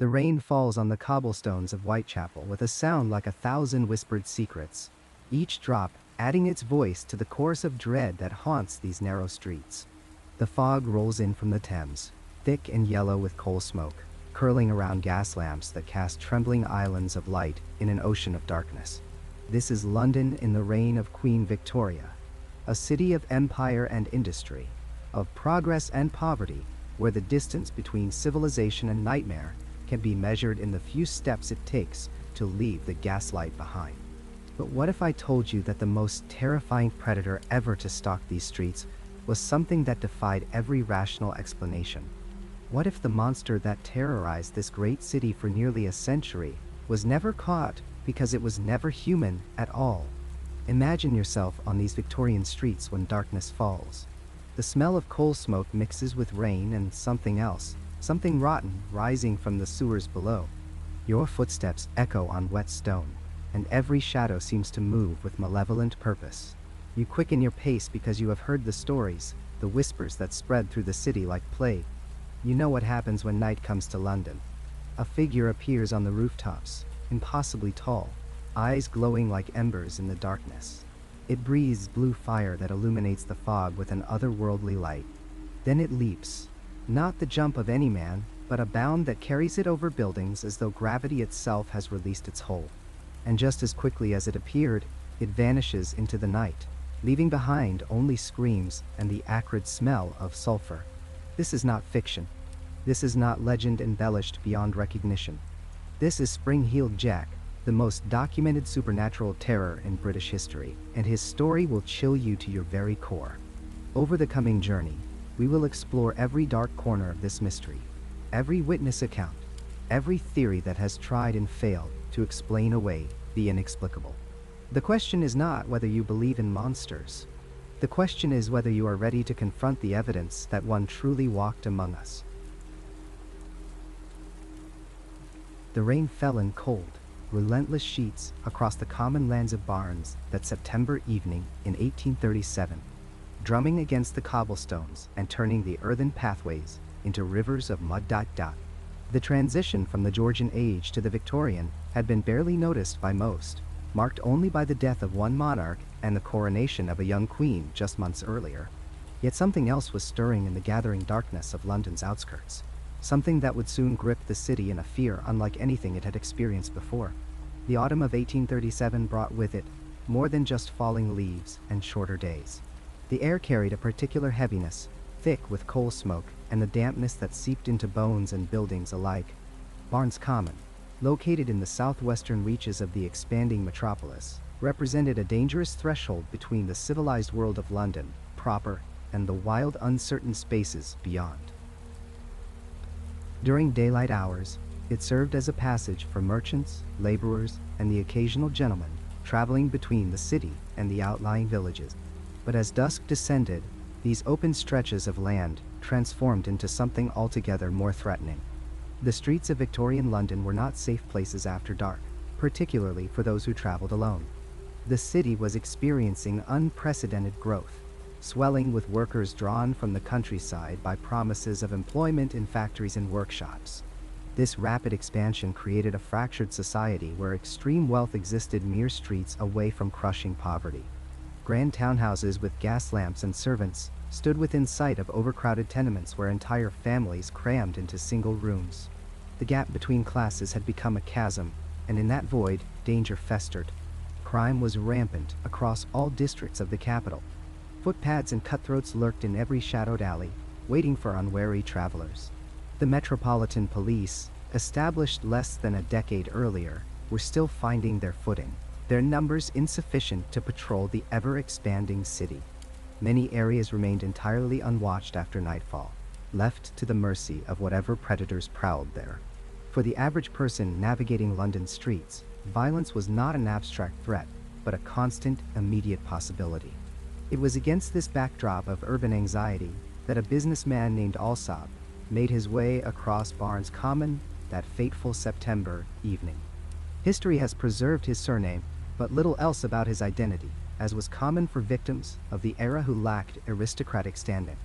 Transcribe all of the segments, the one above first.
The rain falls on the cobblestones of Whitechapel with a sound like 1,000 whispered secrets, each drop adding its voice to the chorus of dread that haunts these narrow streets. The fog rolls in from the Thames, thick and yellow with coal smoke, curling around gas lamps that cast trembling islands of light in an ocean of darkness. This is London in the reign of Queen Victoria, a city of empire and industry, of progress and poverty, where the distance between civilization and nightmare can be measured in the few steps it takes to leave the gaslight behind. But what if I told you that the most terrifying predator ever to stalk these streets was something that defied every rational explanation? What if the monster that terrorized this great city for nearly a century was never caught because it was never human at all? Imagine yourself on these Victorian streets when darkness falls. The smell of coal smoke mixes with rain and something else, something rotten rising from the sewers below. Your footsteps echo on wet stone, and every shadow seems to move with malevolent purpose. You quicken your pace because you have heard the stories, the whispers that spread through the city like plague. You know what happens when night comes to London. A figure appears on the rooftops, impossibly tall, eyes glowing like embers in the darkness. It breathes blue fire that illuminates the fog with an otherworldly light. Then it leaps, not the jump of any man, but a bound that carries it over buildings as though gravity itself has released its hold. And just as quickly as it appeared, it vanishes into the night, leaving behind only screams and the acrid smell of sulfur. This is not fiction. This is not legend embellished beyond recognition. This is Spring-Heeled Jack, the most documented supernatural terror in British history, and his story will chill you to your very core. Over the coming journey, we will explore every dark corner of this mystery, every witness account, every theory that has tried and failed to explain away the inexplicable. The question is not whether you believe in monsters. The question is whether you are ready to confront the evidence that one truly walked among us. The rain fell in cold, relentless sheets across the common lands of Barnes that September evening in 1837, drumming against the cobblestones and turning the earthen pathways into rivers of mud. The transition from the Georgian age to the Victorian had been barely noticed by most, marked only by the death of one monarch and the coronation of a young queen just months earlier. Yet something else was stirring in the gathering darkness of London's outskirts, something that would soon grip the city in a fear unlike anything it had experienced before. The autumn of 1837 brought with it more than just falling leaves and shorter days. The air carried a particular heaviness, thick with coal smoke and the dampness that seeped into bones and buildings alike. Barnes Common, located in the southwestern reaches of the expanding metropolis, represented a dangerous threshold between the civilized world of London proper and the wild, uncertain spaces beyond. During daylight hours, it served as a passage for merchants, laborers, and the occasional gentleman traveling between the city and the outlying villages. But as dusk descended, these open stretches of land transformed into something altogether more threatening. The streets of Victorian London were not safe places after dark, particularly for those who traveled alone. The city was experiencing unprecedented growth, swelling with workers drawn from the countryside by promises of employment in factories and workshops. This rapid expansion created a fractured society where extreme wealth existed mere streets away from crushing poverty. Grand townhouses with gas lamps and servants stood within sight of overcrowded tenements where entire families crammed into single rooms. The gap between classes had become a chasm, and in that void, danger festered. Crime was rampant across all districts of the capital. Footpads and cutthroats lurked in every shadowed alley, waiting for unwary travelers. The Metropolitan Police, established less than a decade earlier, were still finding their footing, their numbers insufficient to patrol the ever-expanding city. Many areas remained entirely unwatched after nightfall, left to the mercy of whatever predators prowled there. For the average person navigating London's streets, violence was not an abstract threat, but a constant, immediate possibility. It was against this backdrop of urban anxiety that a businessman named Alsop made his way across Barnes Common that fateful September evening. History has preserved his surname, but little else about his identity, as was common for victims of the era who lacked aristocratic standing.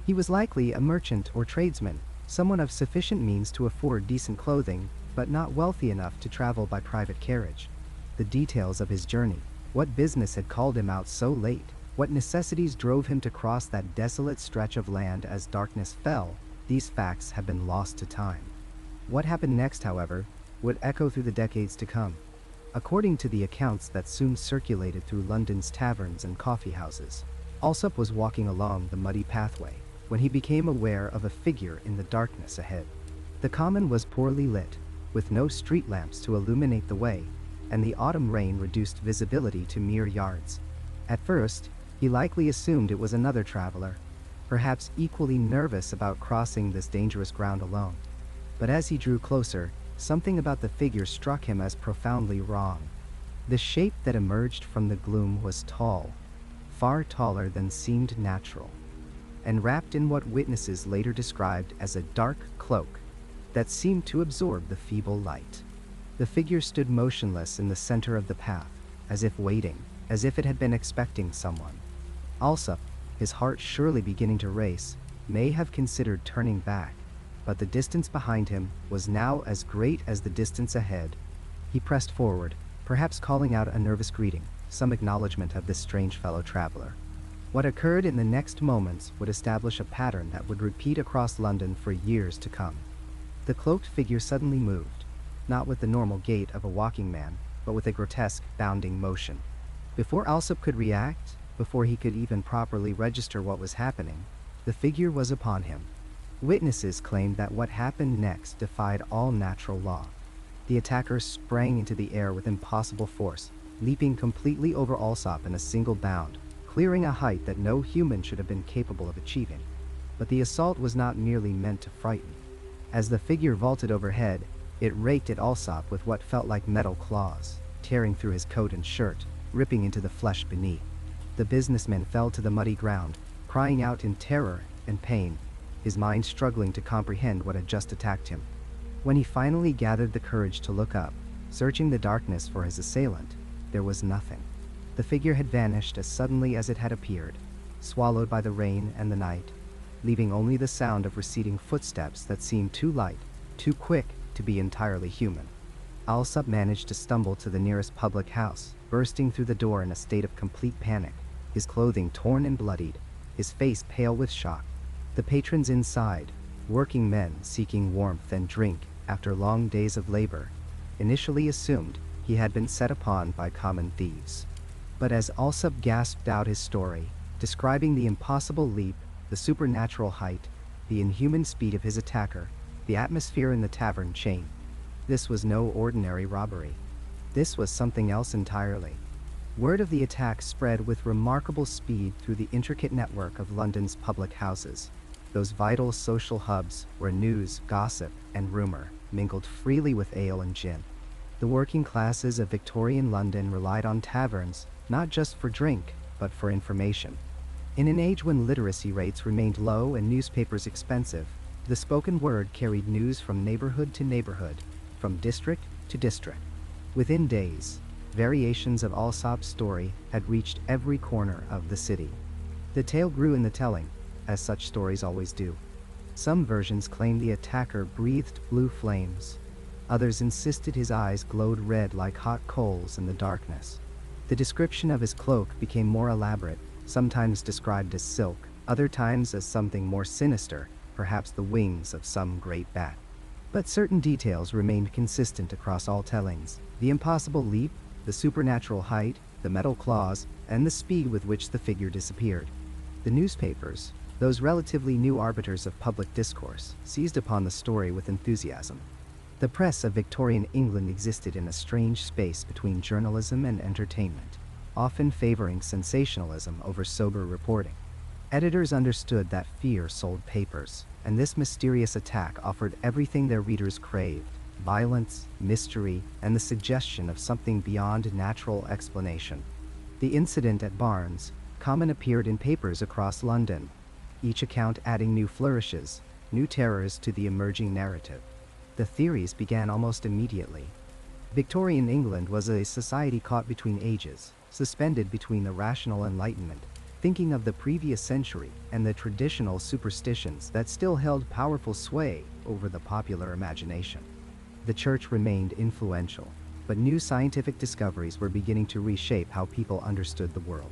He was likely a merchant or tradesman, someone of sufficient means to afford decent clothing, but not wealthy enough to travel by private carriage. The details of his journey, what business had called him out so late, what necessities drove him to cross that desolate stretch of land as darkness fell, these facts have been lost to time. What happened next, however, would echo through the decades to come. According to the accounts that soon circulated through London's taverns and coffee houses, Alsop was walking along the muddy pathway when he became aware of a figure in the darkness ahead. The common was poorly lit, with no street lamps to illuminate the way, and the autumn rain reduced visibility to mere yards. At first, he likely assumed it was another traveler, perhaps equally nervous about crossing this dangerous ground alone. But as he drew closer, something about the figure struck him as profoundly wrong. The shape that emerged from the gloom was tall, far taller than seemed natural, and wrapped in what witnesses later described as a dark cloak that seemed to absorb the feeble light. The figure stood motionless in the center of the path, as if waiting, as if it had been expecting someone. Alsop, his heart surely beginning to race, may have considered turning back, but the distance behind him was now as great as the distance ahead. He pressed forward, perhaps calling out a nervous greeting, some acknowledgement of this strange fellow traveler. What occurred in the next moments would establish a pattern that would repeat across London for years to come. The cloaked figure suddenly moved, not with the normal gait of a walking man, but with a grotesque, bounding motion. Before Alsop could react, before he could even properly register what was happening, the figure was upon him. Witnesses claimed that what happened next defied all natural law. The attacker sprang into the air with impossible force, leaping completely over Alsop in a single bound, clearing a height that no human should have been capable of achieving. But the assault was not merely meant to frighten. As the figure vaulted overhead, it raked at Alsop with what felt like metal claws, tearing through his coat and shirt, ripping into the flesh beneath. The businessman fell to the muddy ground, crying out in terror and pain, his mind struggling to comprehend what had just attacked him. When he finally gathered the courage to look up, searching the darkness for his assailant, there was nothing. The figure had vanished as suddenly as it had appeared, swallowed by the rain and the night, leaving only the sound of receding footsteps that seemed too light, too quick to be entirely human. Alsop managed to stumble to the nearest public house, bursting through the door in a state of complete panic, his clothing torn and bloodied, his face pale with shock. The patrons inside, working men seeking warmth and drink after long days of labor, initially assumed he had been set upon by common thieves. But as Alsop gasped out his story, describing the impossible leap, the supernatural height, the inhuman speed of his attacker, the atmosphere in the tavern changed. This was no ordinary robbery. This was something else entirely. Word of the attack spread with remarkable speed through the intricate network of London's public houses, those vital social hubs where news, gossip, and rumor mingled freely with ale and gin. The working classes of Victorian London relied on taverns not just for drink, but for information. In an age when literacy rates remained low and newspapers expensive, the spoken word carried news from neighborhood to neighborhood, from district to district. Within days, variations of Alsop's story had reached every corner of the city. The tale grew in the telling, as such stories always do. Some versions claimed the attacker breathed blue flames. Others insisted his eyes glowed red like hot coals in the darkness. The description of his cloak became more elaborate, sometimes described as silk, other times as something more sinister, perhaps the wings of some great bat. But certain details remained consistent across all tellings: the impossible leap, the supernatural height, the metal claws, and the speed with which the figure disappeared. The newspapers, those relatively new arbiters of public discourse, seized upon the story with enthusiasm. The press of Victorian England existed in a strange space between journalism and entertainment, often favoring sensationalism over sober reporting. Editors understood that fear sold papers, and this mysterious attack offered everything their readers craved: violence, mystery, and the suggestion of something beyond natural explanation. The incident at Barnes Common appeared in papers across London, each account adding new flourishes, new terrors to the emerging narrative. The theories began almost immediately. Victorian England was a society caught between ages, suspended between the rational Enlightenment thinking of the previous century and the traditional superstitions that still held powerful sway over the popular imagination. The church remained influential, but new scientific discoveries were beginning to reshape how people understood the world.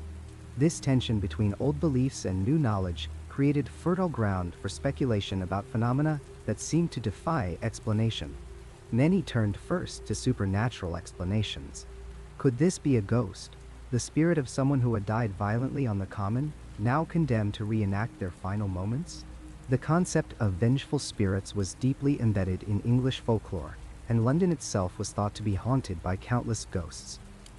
This tension between old beliefs and new knowledge created fertile ground for speculation about phenomena that seemed to defy explanation. Many turned first to supernatural explanations. Could this be a ghost, the spirit of someone who had died violently on the common, now condemned to reenact their final moments? The concept of vengeful spirits was deeply embedded in English folklore, and London itself was thought to be haunted by countless ghosts.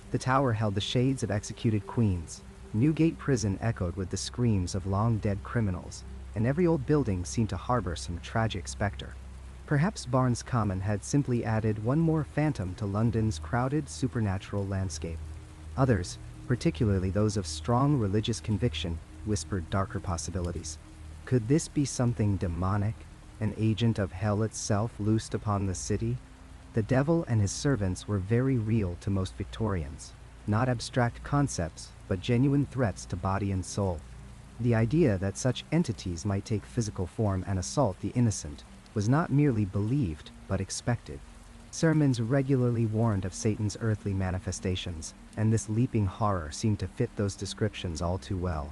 The tower held the shades of executed queens, Newgate Prison echoed with the screams of long-dead criminals, and every old building seemed to harbor some tragic specter. Perhaps Barnes Common had simply added one more phantom to London's crowded supernatural landscape. Others, particularly those of strong religious conviction, whispered darker possibilities. Could this be something demonic, an agent of hell itself loosed upon the city? The devil and his servants were very real to most Victorians, not abstract concepts, but genuine threats to body and soul. The idea that such entities might take physical form and assault the innocent was not merely believed, but expected. Sermons regularly warned of Satan's earthly manifestations, and this leaping horror seemed to fit those descriptions all too well.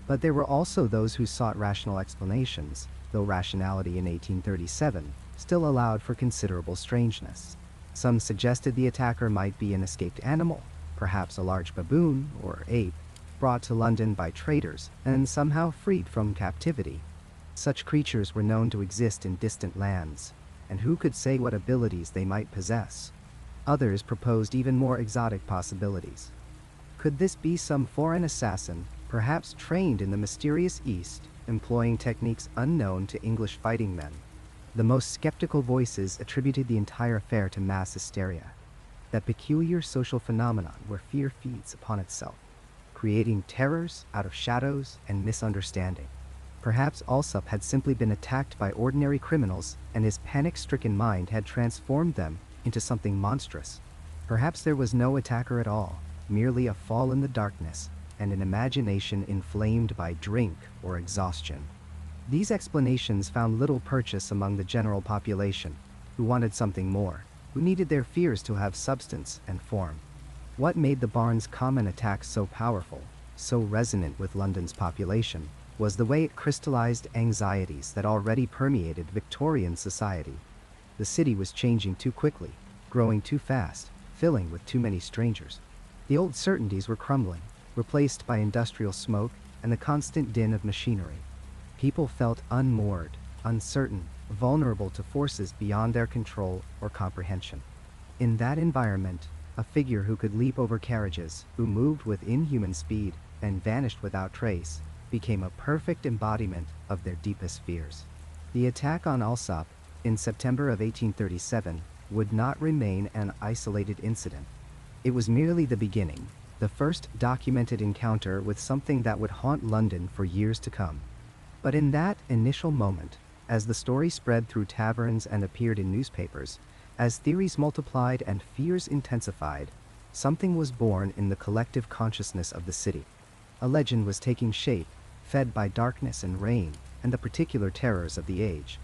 But there were also those who sought rational explanations, though rationality in 1837 still allowed for considerable strangeness. Some suggested the attacker might be an escaped animal, perhaps a large baboon or ape, brought to London by traders and somehow freed from captivity. Such creatures were known to exist in distant lands, and who could say what abilities they might possess? Others proposed even more exotic possibilities. Could this be some foreign assassin, perhaps trained in the mysterious East, employing techniques unknown to English fighting men? The most skeptical voices attributed the entire affair to mass hysteria, that peculiar social phenomenon where fear feeds upon itself, creating terrors out of shadows and misunderstanding. Perhaps Alsop had simply been attacked by ordinary criminals, and his panic-stricken mind had transformed them into something monstrous. Perhaps there was no attacker at all, merely a fall in the darkness, and an imagination inflamed by drink or exhaustion. These explanations found little purchase among the general population, who wanted something more, who needed their fears to have substance and form. What made the Barnes Common attack so powerful, so resonant with London's population, was the way it crystallized anxieties that already permeated Victorian society. The city was changing too quickly, growing too fast, filling with too many strangers. The old certainties were crumbling, replaced by industrial smoke and the constant din of machinery. People felt unmoored, uncertain, vulnerable to forces beyond their control or comprehension. In that environment, a figure who could leap over carriages, who moved with inhuman speed and vanished without trace, became a perfect embodiment of their deepest fears. The attack on Alsop in September of 1837 would not remain an isolated incident. It was merely the beginning, the first documented encounter with something that would haunt London for years to come. But in that initial moment, as the story spread through taverns and appeared in newspapers, as theories multiplied and fears intensified, something was born in the collective consciousness of the city. A legend was taking shape, fed by darkness and rain and the particular terrors of the age.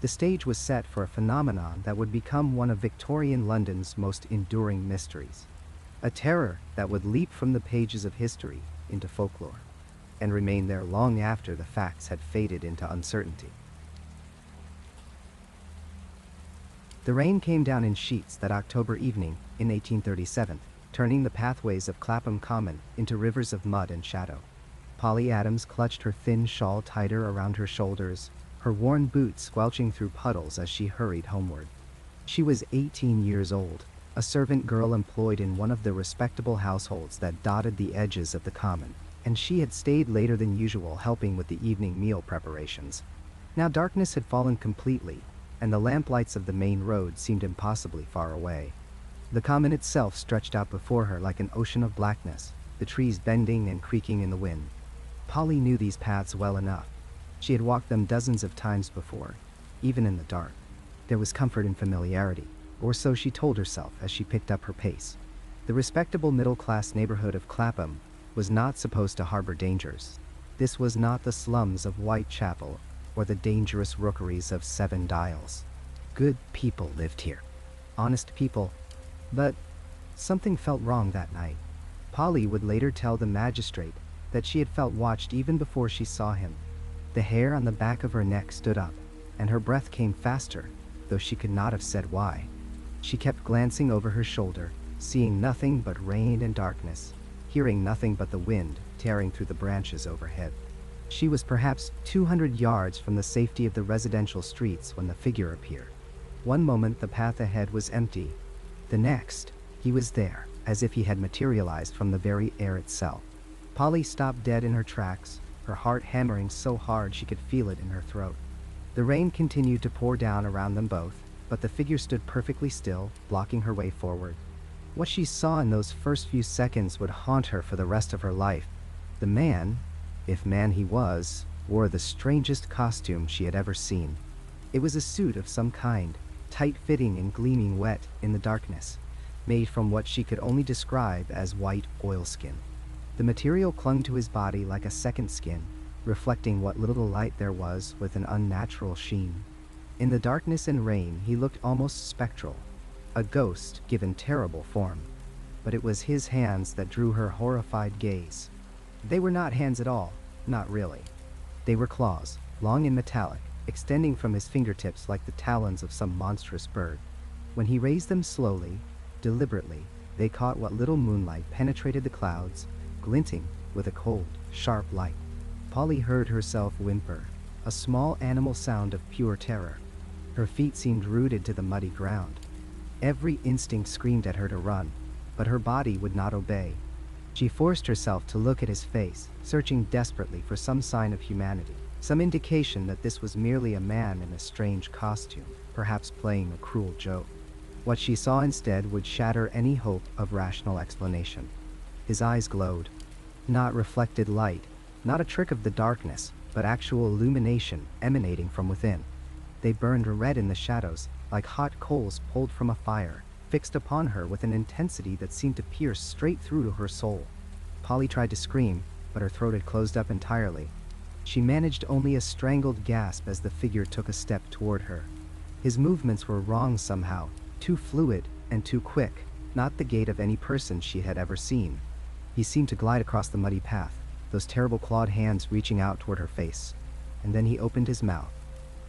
The stage was set for a phenomenon that would become one of Victorian London's most enduring mysteries. A terror that would leap from the pages of history into folklore, and remain there long after the facts had faded into uncertainty. The rain came down in sheets that October evening in 1837, turning the pathways of Clapham Common into rivers of mud and shadow. Polly Adams clutched her thin shawl tighter around her shoulders, her worn boots squelching through puddles as she hurried homeward. She was 18 years old, a servant girl employed in one of the respectable households that dotted the edges of the common, and she had stayed later than usual helping with the evening meal preparations. Now darkness had fallen completely, and the lamplights of the main road seemed impossibly far away. The common itself stretched out before her like an ocean of blackness, the trees bending and creaking in the wind. Polly knew these paths well enough. She had walked them dozens of times before, even in the dark. There was comfort in familiarity, or so she told herself as she picked up her pace. The respectable middle-class neighborhood of Clapham was not supposed to harbor dangers. This was not the slums of Whitechapel or the dangerous rookeries of Seven Dials. Good people lived here. Honest people. But something felt wrong that night. Polly would later tell the magistrate that she had felt watched even before she saw him. The hair on the back of her neck stood up, and her breath came faster, though she could not have said why. She kept glancing over her shoulder, seeing nothing but rain and darkness, hearing nothing but the wind tearing through the branches overhead. She was perhaps 200 yards from the safety of the residential streets when the figure appeared. One moment the path ahead was empty. The next, he was there, as if he had materialized from the very air itself. Polly stopped dead in her tracks, her heart hammering so hard she could feel it in her throat. The rain continued to pour down around them both, but the figure stood perfectly still, blocking her way forward. What she saw in those first few seconds would haunt her for the rest of her life. The man, if man he was, wore the strangest costume she had ever seen. It was a suit of some kind, tight-fitting and gleaming wet in the darkness, made from what she could only describe as white oilskin. The material clung to his body like a second skin, reflecting what little light there was with an unnatural sheen. In the darkness and rain, he looked almost spectral, a ghost given terrible form. But it was his hands that drew her horrified gaze. They were not hands at all, not really. They were claws, long and metallic, extending from his fingertips like the talons of some monstrous bird. When he raised them slowly, deliberately, they caught what little moonlight penetrated the clouds, glinting with a cold, sharp light. Polly heard herself whimper, a small animal sound of pure terror. Her feet seemed rooted to the muddy ground. Every instinct screamed at her to run, but her body would not obey. She forced herself to look at his face, searching desperately for some sign of humanity, some indication that this was merely a man in a strange costume, perhaps playing a cruel joke. What she saw instead would shatter any hope of rational explanation. His eyes glowed. Not reflected light, not a trick of the darkness, but actual illumination emanating from within. They burned red in the shadows, like hot coals pulled from a fire, fixed upon her with an intensity that seemed to pierce straight through to her soul. Polly tried to scream, but her throat had closed up entirely. She managed only a strangled gasp as the figure took a step toward her. His movements were wrong somehow, too fluid and too quick, not the gait of any person she had ever seen. He seemed to glide across the muddy path, those terrible clawed hands reaching out toward her face. And then he opened his mouth.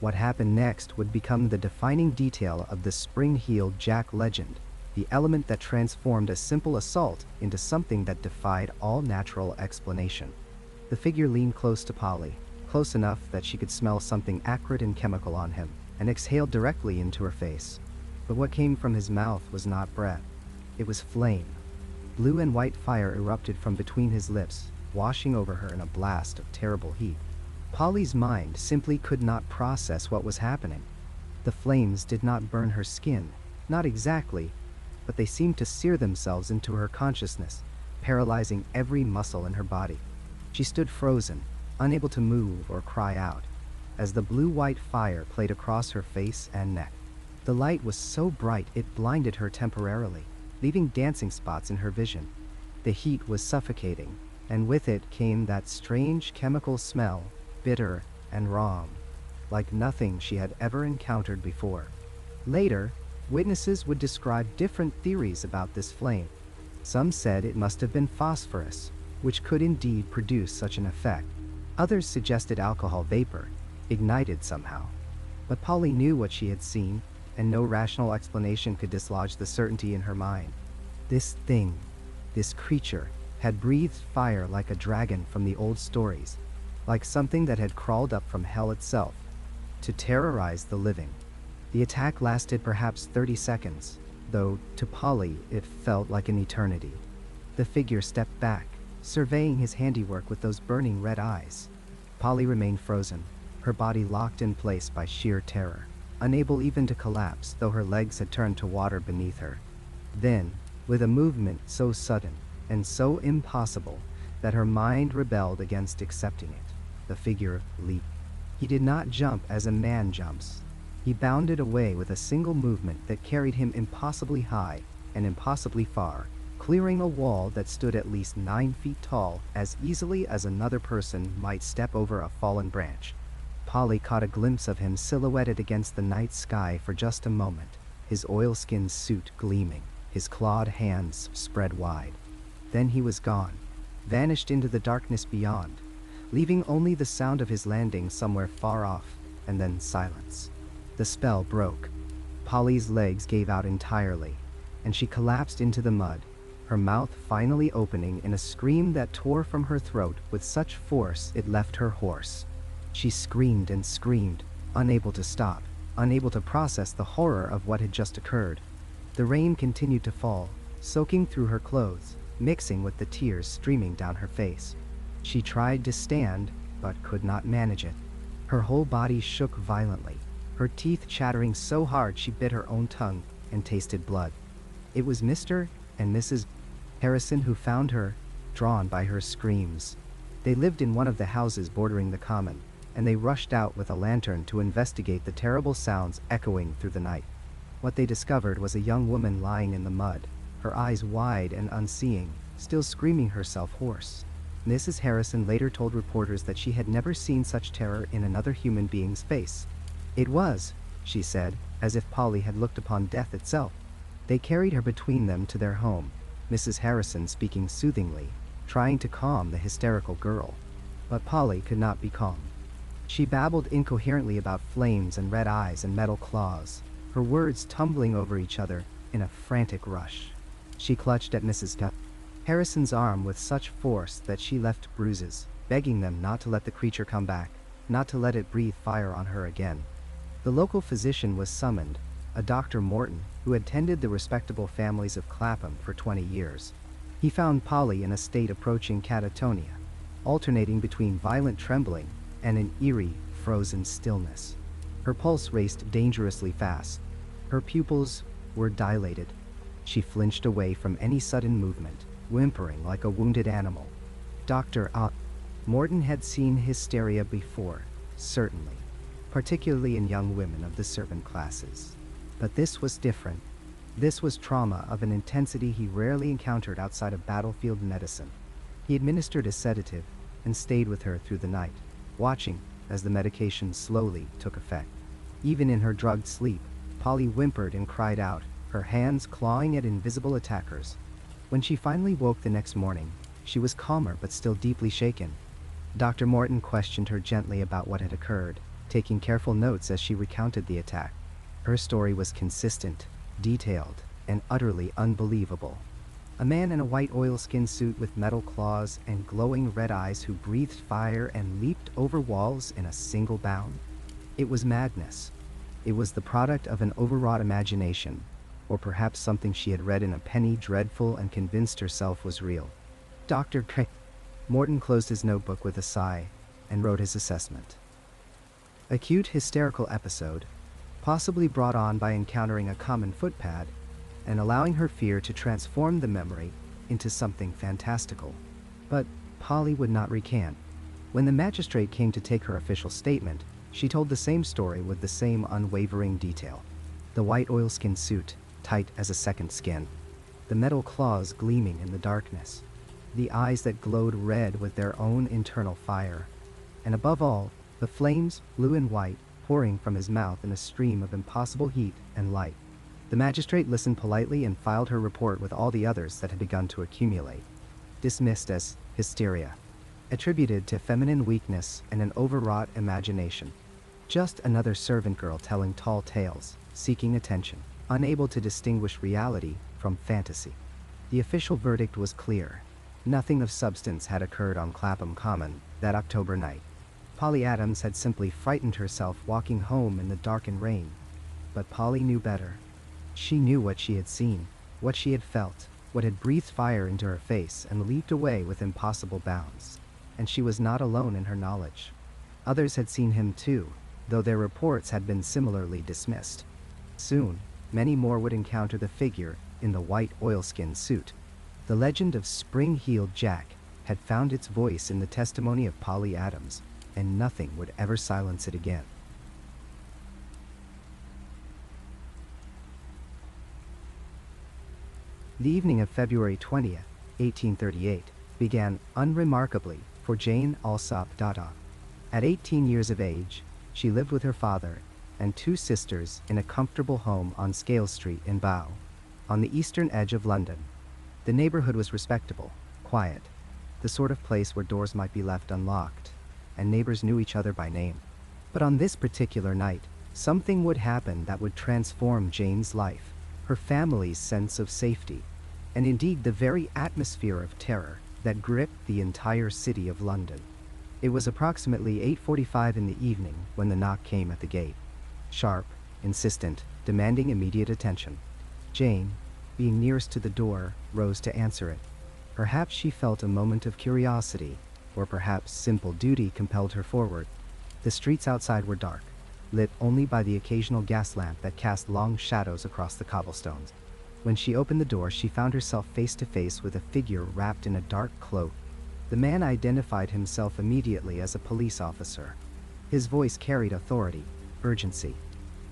What happened next would become the defining detail of the spring-heeled Jack legend, the element that transformed a simple assault into something that defied all natural explanation. The figure leaned close to Polly, close enough that she could smell something acrid and chemical on him, and exhaled directly into her face. But what came from his mouth was not breath. It was flame. Blue and white fire erupted from between his lips, washing over her in a blast of terrible heat. Polly's mind simply could not process what was happening. The flames did not burn her skin, not exactly, but they seemed to sear themselves into her consciousness, paralyzing every muscle in her body. She stood frozen, unable to move or cry out, as the blue-white fire played across her face and neck. The light was so bright it blinded her temporarily, leaving dancing spots in her vision. The heat was suffocating, and with it came that strange chemical smell, bitter and wrong, like nothing she had ever encountered before. Later, witnesses would describe different theories about this flame. Some said it must have been phosphorus, which could indeed produce such an effect. Others suggested alcohol vapor, ignited somehow. But Polly knew what she had seen, and no rational explanation could dislodge the certainty in her mind. This thing, this creature, had breathed fire like a dragon from the old stories, like something that had crawled up from hell itself, to terrorize the living. The attack lasted perhaps 30 seconds, though to Polly it felt like an eternity. The figure stepped back, surveying his handiwork with those burning red eyes. Polly remained frozen, her body locked in place by sheer terror, unable even to collapse, though her legs had turned to water beneath her. Then, with a movement so sudden and so impossible that her mind rebelled against accepting it, the figure leaped. He did not jump as a man jumps. He bounded away with a single movement that carried him impossibly high and impossibly far, clearing a wall that stood at least 9 feet tall as easily as another person might step over a fallen branch. Polly caught a glimpse of him silhouetted against the night sky for just a moment, his oilskin suit gleaming, his clawed hands spread wide. Then he was gone, vanished into the darkness beyond, leaving only the sound of his landing somewhere far off, and then silence. The spell broke. Polly's legs gave out entirely, and she collapsed into the mud, her mouth finally opening in a scream that tore from her throat with such force it left her hoarse. She screamed and screamed, unable to stop, unable to process the horror of what had just occurred. The rain continued to fall, soaking through her clothes, mixing with the tears streaming down her face. She tried to stand, but could not manage it. Her whole body shook violently, her teeth chattering so hard she bit her own tongue and tasted blood. It was Mr. and Mrs. Harrison who found her, drawn by her screams. They lived in one of the houses bordering the common, and they rushed out with a lantern to investigate the terrible sounds echoing through the night. What they discovered was a young woman lying in the mud, her eyes wide and unseeing, still screaming herself hoarse. Mrs. Harrison later told reporters that she had never seen such terror in another human being's face. It was, she said, as if Polly had looked upon death itself. They carried her between them to their home, Mrs. Harrison speaking soothingly, trying to calm the hysterical girl. But Polly could not be calmed. She babbled incoherently about flames and red eyes and metal claws, her words tumbling over each other in a frantic rush. She clutched at Mrs. Harrison's arm with such force that she left bruises, begging them not to let the creature come back, not to let it breathe fire on her again. The local physician was summoned, a Dr. Morton, who had tended the respectable families of Clapham for 20 years. He found Polly in a state approaching catatonia, alternating between violent trembling and an eerie, frozen stillness. Her pulse raced dangerously fast. Her pupils were dilated. She flinched away from any sudden movement, whimpering like a wounded animal. Dr. Morton had seen hysteria before, certainly, particularly in young women of the servant classes. But this was different. This was trauma of an intensity he rarely encountered outside of battlefield medicine. He administered a sedative and stayed with her through the night, watching as the medication slowly took effect. Even in her drugged sleep, Polly whimpered and cried out, her hands clawing at invisible attackers. When she finally woke the next morning, she was calmer but still deeply shaken. Dr. Morton questioned her gently about what had occurred, taking careful notes as she recounted the attack. Her story was consistent, detailed, and utterly unbelievable. A man in a white oilskin suit with metal claws and glowing red eyes who breathed fire and leaped over walls in a single bound. It was madness. It was the product of an overwrought imagination, or perhaps something she had read in a penny dreadful and convinced herself was real. Dr. Morton closed his notebook with a sigh and wrote his assessment. Acute hysterical episode, possibly brought on by encountering a common footpad and allowing her fear to transform the memory into something fantastical. But Polly would not recant. When the magistrate came to take her official statement, she told the same story with the same unwavering detail. The white oilskin suit, tight as a second skin. The metal claws gleaming in the darkness. The eyes that glowed red with their own internal fire. And above all, the flames, blue and white, pouring from his mouth in a stream of impossible heat and light. The magistrate listened politely and filed her report with all the others that had begun to accumulate. Dismissed as hysteria. Attributed to feminine weakness and an overwrought imagination. Just another servant girl telling tall tales, seeking attention, unable to distinguish reality from fantasy. The official verdict was clear. Nothing of substance had occurred on Clapham Common that October night. Polly Adams had simply frightened herself walking home in the dark and rain. But Polly knew better. She knew what she had seen, what she had felt, what had breathed fire into her face and leaped away with impossible bounds. And she was not alone in her knowledge. Others had seen him too, though their reports had been similarly dismissed. Soon, many more would encounter the figure in the white oilskin suit. The legend of Spring-Heeled Jack had found its voice in the testimony of Polly Adams, and nothing would ever silence it again. The evening of February 20th, 1838, began unremarkably for Jane Alsop. At 18 years of age, she lived with her father and two sisters in a comfortable home on Scales Street in Bow, on the eastern edge of London. The neighborhood was respectable, quiet, the sort of place where doors might be left unlocked, and neighbors knew each other by name. But on this particular night, something would happen that would transform Jane's life, her family's sense of safety, and indeed the very atmosphere of terror that gripped the entire city of London. It was approximately 8:45 in the evening when the knock came at the gate. Sharp, insistent, demanding immediate attention. Jane, being nearest to the door, rose to answer it. Perhaps she felt a moment of curiosity, or perhaps simple duty compelled her forward. The streets outside were dark, lit only by the occasional gas lamp that cast long shadows across the cobblestones. When she opened the door, she found herself face to face with a figure wrapped in a dark cloak. The man identified himself immediately as a police officer. His voice carried authority, urgency.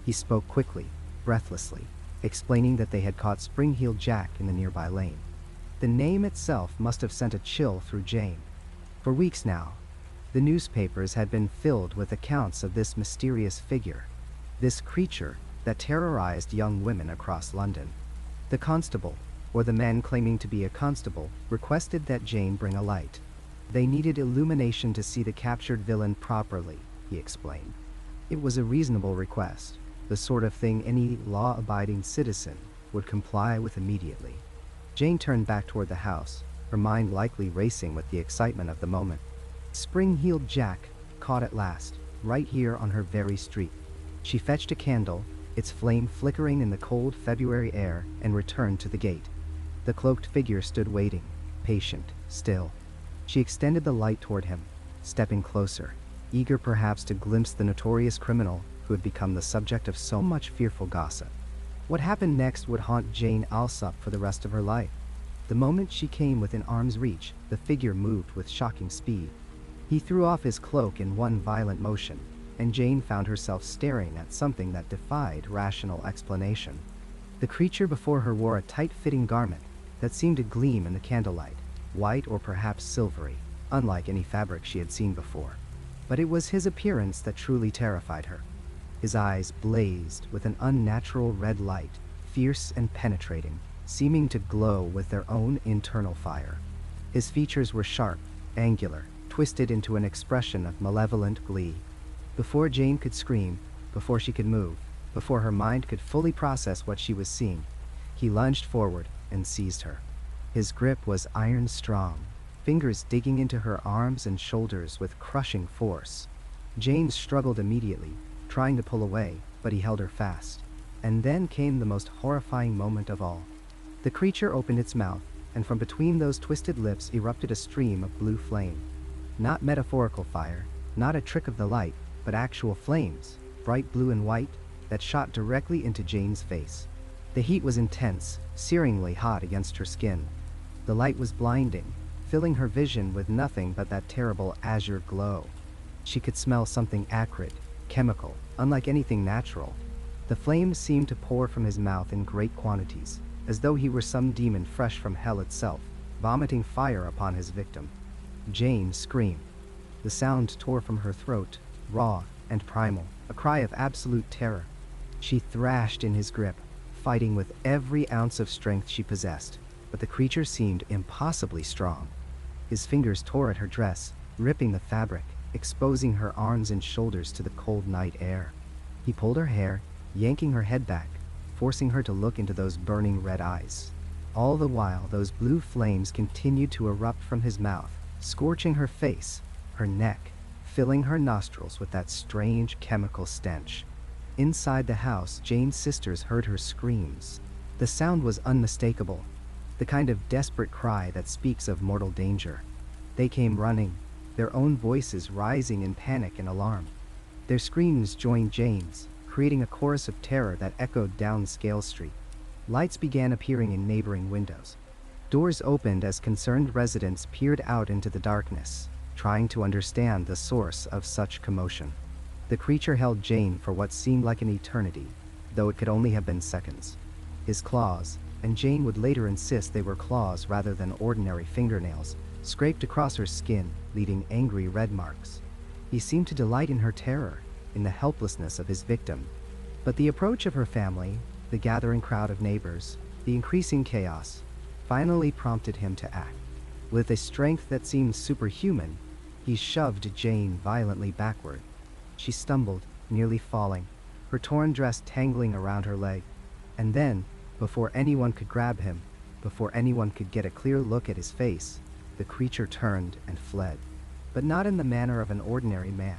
He spoke quickly, breathlessly, explaining that they had caught Spring-Heeled Jack in the nearby lane. The name itself must have sent a chill through Jane. For weeks now, the newspapers had been filled with accounts of this mysterious figure, this creature that terrorized young women across London. The constable, or the man claiming to be a constable, requested that Jane bring a light. They needed illumination to see the captured villain properly, he explained. It was a reasonable request, the sort of thing any law-abiding citizen would comply with immediately. Jane turned back toward the house, her mind likely racing with the excitement of the moment. Spring-Heeled Jack, caught at last, right here on her very street. She fetched a candle, its flame flickering in the cold February air, and returned to the gate. The cloaked figure stood waiting, patient, still. She extended the light toward him, stepping closer, eager perhaps to glimpse the notorious criminal who had become the subject of so much fearful gossip. What happened next would haunt Jane Alsop for the rest of her life. The moment she came within arm's reach, the figure moved with shocking speed. He threw off his cloak in one violent motion, and Jane found herself staring at something that defied rational explanation. The creature before her wore a tight-fitting garment that seemed to gleam in the candlelight, white or perhaps silvery, unlike any fabric she had seen before. But it was his appearance that truly terrified her. His eyes blazed with an unnatural red light, fierce and penetrating, seeming to glow with their own internal fire. His features were sharp, angular, twisted into an expression of malevolent glee. Before Jane could scream, before she could move, before her mind could fully process what she was seeing, he lunged forward and seized her. His grip was iron strong, fingers digging into her arms and shoulders with crushing force. Jane struggled immediately, trying to pull away, but he held her fast. And then came the most horrifying moment of all. The creature opened its mouth, and from between those twisted lips erupted a stream of blue flame. Not metaphorical fire, not a trick of the light, but actual flames, bright blue and white, that shot directly into Jane's face. The heat was intense, searingly hot against her skin. The light was blinding, filling her vision with nothing but that terrible azure glow. She could smell something acrid, chemical, unlike anything natural. The flames seemed to pour from his mouth in great quantities, as though he were some demon fresh from hell itself, vomiting fire upon his victim. Jane screamed. The sound tore from her throat, raw and primal, a cry of absolute terror. She thrashed in his grip, fighting with every ounce of strength she possessed, but the creature seemed impossibly strong. His fingers tore at her dress, ripping the fabric, exposing her arms and shoulders to the cold night air. He pulled her hair, yanking her head back, forcing her to look into those burning red eyes. All the while, those blue flames continued to erupt from his mouth, scorching her face, her neck, filling her nostrils with that strange chemical stench. Inside the house, Jane's sisters heard her screams. The sound was unmistakable, the kind of desperate cry that speaks of mortal danger. They came running, their own voices rising in panic and alarm. Their screams joined Jane's, creating a chorus of terror that echoed down Scales Street. Lights began appearing in neighboring windows. Doors opened as concerned residents peered out into the darkness, trying to understand the source of such commotion. The creature held Jane for what seemed like an eternity, though it could only have been seconds. His claws, and Jane would later insist they were claws rather than ordinary fingernails, scraped across her skin, leaving angry red marks. He seemed to delight in her terror, in the helplessness of his victim. But the approach of her family, the gathering crowd of neighbors, the increasing chaos, finally prompted him to act. With a strength that seemed superhuman, he shoved Jane violently backward. She stumbled, nearly falling, her torn dress tangling around her leg. And then, before anyone could grab him, before anyone could get a clear look at his face, the creature turned and fled. But not in the manner of an ordinary man.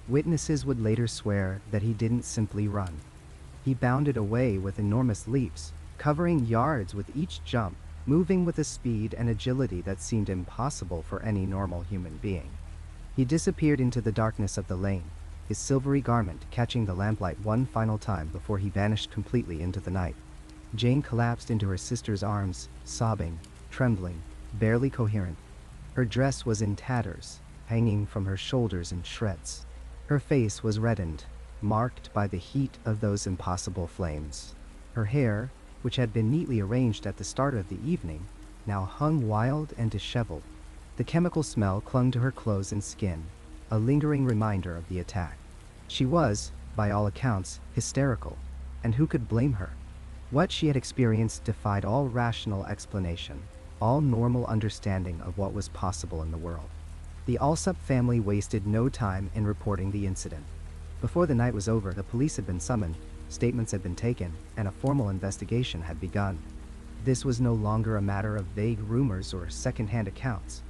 Witnesses would later swear that he didn't simply run. He bounded away with enormous leaps, covering yards with each jump, moving with a speed and agility that seemed impossible for any normal human being. He disappeared into the darkness of the lane, his silvery garment catching the lamplight one final time before he vanished completely into the night. Jane collapsed into her sister's arms, sobbing, trembling, barely coherent. Her dress was in tatters, hanging from her shoulders in shreds. Her face was reddened, marked by the heat of those impossible flames. Her hair, which had been neatly arranged at the start of the evening, now hung wild and disheveled. The chemical smell clung to her clothes and skin, a lingering reminder of the attack. She was, by all accounts, hysterical, and who could blame her? What she had experienced defied all rational explanation, all normal understanding of what was possible in the world. The Alsop family wasted no time in reporting the incident. Before the night was over, the police had been summoned, statements had been taken, and a formal investigation had begun. This was no longer a matter of vague rumors or second-hand accounts.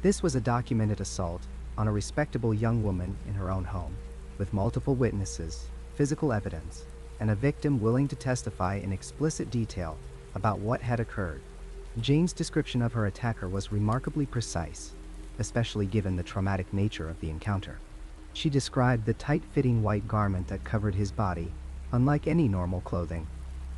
This was a documented assault on a respectable young woman in her own home, with multiple witnesses, physical evidence, and a victim willing to testify in explicit detail about what had occurred. Jane's description of her attacker was remarkably precise, especially given the traumatic nature of the encounter. She described the tight-fitting white garment that covered his body, unlike any normal clothing.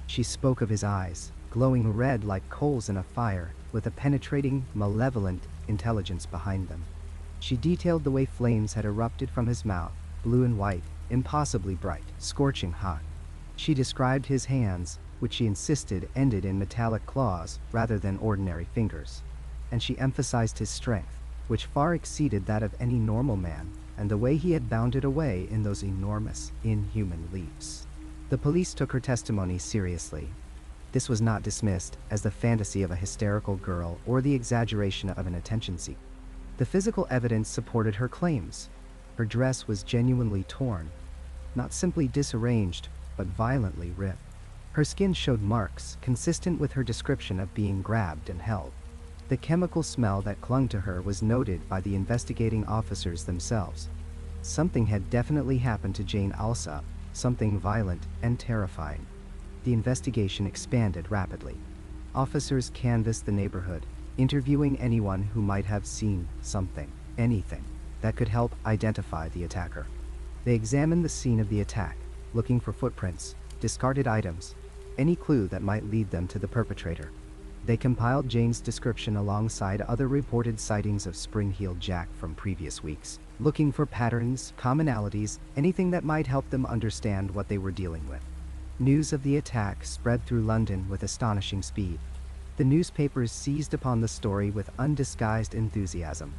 She spoke of his eyes, glowing red like coals in a fire, with a penetrating, malevolent intelligence behind them. She detailed the way flames had erupted from his mouth, blue and white, impossibly bright, scorching hot. She described his hands, which she insisted ended in metallic claws rather than ordinary fingers. And she emphasized his strength, which far exceeded that of any normal man, and the way he had bounded away in those enormous, inhuman leaps. The police took her testimony seriously. This was not dismissed as the fantasy of a hysterical girl or the exaggeration of an attention seeker. The physical evidence supported her claims. Her dress was genuinely torn, not simply disarranged, but violently ripped. Her skin showed marks consistent with her description of being grabbed and held. The chemical smell that clung to her was noted by the investigating officers themselves. Something had definitely happened to Jane Alsop, something violent and terrifying. The investigation expanded rapidly. Officers canvassed the neighborhood, interviewing anyone who might have seen something, anything, that could help identify the attacker. They examined the scene of the attack, looking for footprints, discarded items, any clue that might lead them to the perpetrator. They compiled Jane's description alongside other reported sightings of spring-heeled Jack from previous weeks, looking for patterns, commonalities, anything that might help them understand what they were dealing with. News of the attack spread through London with astonishing speed. The newspapers seized upon the story with undisguised enthusiasm.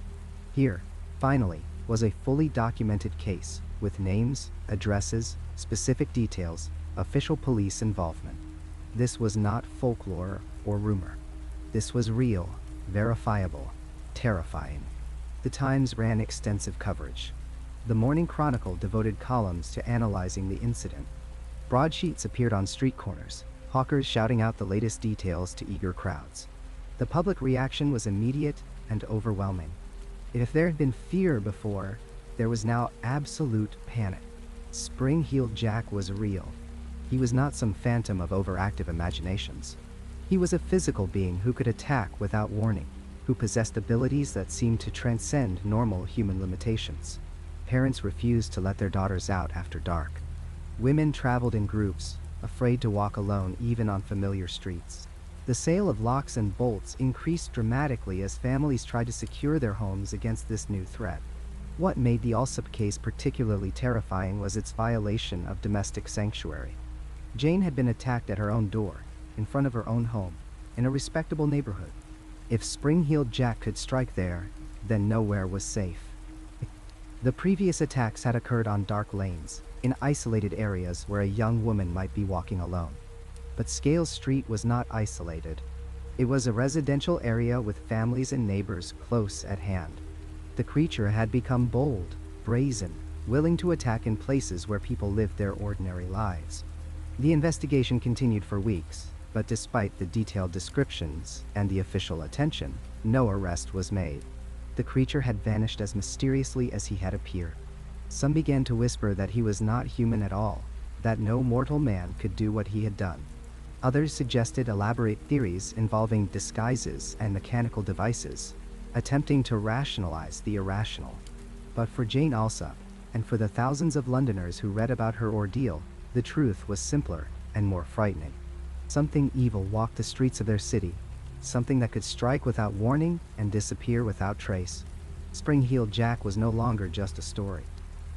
Here, finally, was a fully documented case, with names, addresses, specific details, official police involvement. This was not folklore or rumor. This was real, verifiable, terrifying. The Times ran extensive coverage. The Morning Chronicle devoted columns to analyzing the incident. Broadsheets appeared on street corners, hawkers shouting out the latest details to eager crowds. The public reaction was immediate and overwhelming. If there had been fear before, there was now absolute panic. Spring-heeled Jack was real. He was not some phantom of overactive imaginations. He was a physical being who could attack without warning, who possessed abilities that seemed to transcend normal human limitations. Parents refused to let their daughters out after dark. Women traveled in groups, afraid to walk alone even on familiar streets. The sale of locks and bolts increased dramatically as families tried to secure their homes against this new threat. What made the Alsop case particularly terrifying was its violation of domestic sanctuary. Jane had been attacked at her own door, in front of her own home, in a respectable neighborhood. If Spring-Heeled Jack could strike there, then nowhere was safe. The previous attacks had occurred on dark lanes, in isolated areas where a young woman might be walking alone. But Scales Street was not isolated. It was a residential area with families and neighbors close at hand. The creature had become bold, brazen, willing to attack in places where people lived their ordinary lives. The investigation continued for weeks, but despite the detailed descriptions and the official attention, no arrest was made. The creature had vanished as mysteriously as he had appeared. Some began to whisper that he was not human at all, that no mortal man could do what he had done. Others suggested elaborate theories involving disguises and mechanical devices, attempting to rationalize the irrational. But for Jane Alsop, and for the thousands of Londoners who read about her ordeal, the truth was simpler and more frightening. Something evil walked the streets of their city, something that could strike without warning and disappear without trace. Spring-Heeled Jack was no longer just a story.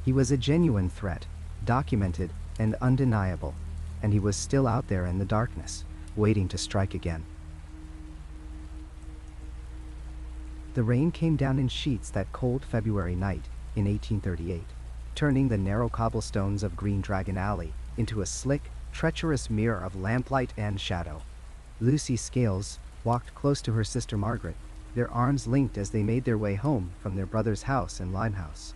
He was a genuine threat, documented and undeniable, and he was still out there in the darkness, waiting to strike again. The rain came down in sheets that cold February night in 1838, turning the narrow cobblestones of Green Dragon Alley into a slick, treacherous mirror of lamplight and shadow. Lucy Scales walked close to her sister Margaret, their arms linked as they made their way home from their brother's house in Limehouse.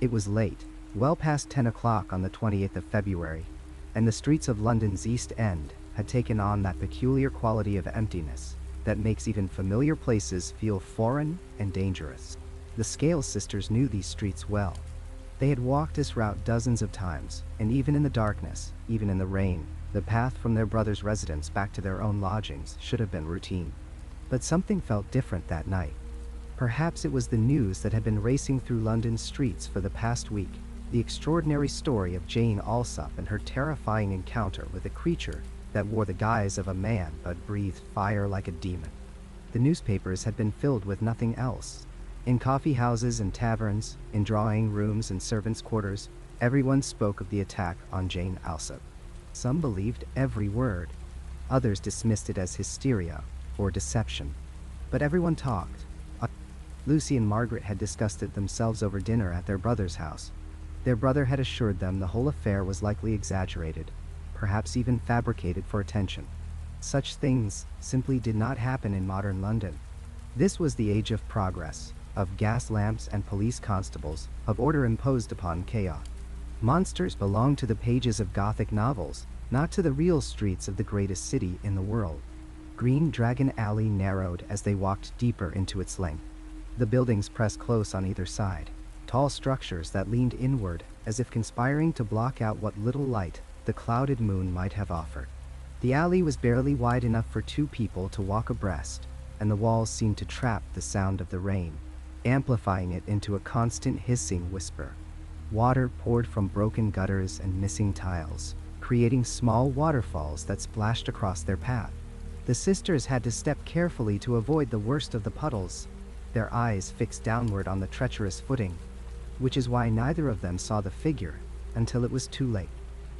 It was late, well past 10 o'clock on the 28th of February, and the streets of London's East End had taken on that peculiar quality of emptiness that makes even familiar places feel foreign and dangerous. The Scales sisters knew these streets well. They had walked this route dozens of times, and even in the darkness, even in the rain, the path from their brother's residence back to their own lodgings should have been routine. But something felt different that night. Perhaps it was the news that had been racing through London's streets for the past week, the extraordinary story of Jane Alsop and her terrifying encounter with a creature that wore the guise of a man but breathed fire like a demon. The newspapers had been filled with nothing else. In coffee houses and taverns, in drawing rooms and servants' quarters, everyone spoke of the attack on Jane Alsop. Some believed every word. Others dismissed it as hysteria or deception. But everyone talked. Lucy and Margaret had discussed it themselves over dinner at their brother's house. Their brother had assured them the whole affair was likely exaggerated, perhaps even fabricated for attention. Such things simply did not happen in modern London. This was the age of progress, of gas lamps and police constables, of order imposed upon chaos. Monsters belonged to the pages of Gothic novels, not to the real streets of the greatest city in the world. Green Dragon Alley narrowed as they walked deeper into its length. The buildings pressed close on either side, tall structures that leaned inward as if conspiring to block out what little light the clouded moon might have offered. The alley was barely wide enough for two people to walk abreast, and the walls seemed to trap the sound of the rain, amplifying it into a constant hissing whisper. Water poured from broken gutters and missing tiles, creating small waterfalls that splashed across their path. The sisters had to step carefully to avoid the worst of the puddles, their eyes fixed downward on the treacherous footing, which is why neither of them saw the figure until it was too late.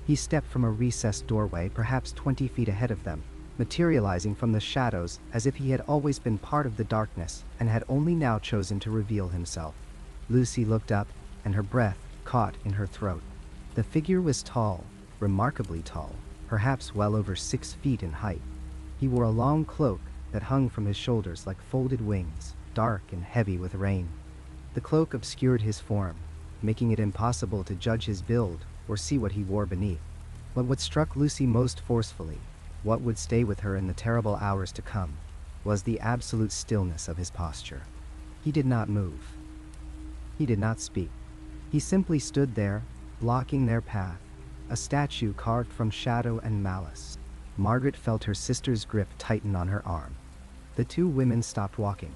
He stepped from a recessed doorway perhaps 20 feet ahead of them, materializing from the shadows as if he had always been part of the darkness and had only now chosen to reveal himself. Lucy looked up, and her breath caught in her throat. The figure was tall, remarkably tall, perhaps well over 6 feet in height. He wore a long cloak that hung from his shoulders like folded wings, dark and heavy with rain. The cloak obscured his form, making it impossible to judge his build or see what he wore beneath. But what struck Lucy most forcefully, what would stay with her in the terrible hours to come, was the absolute stillness of his posture. He did not move. He did not speak. He simply stood there, blocking their path, a statue carved from shadow and malice. Margaret felt her sister's grip tighten on her arm. The two women stopped walking.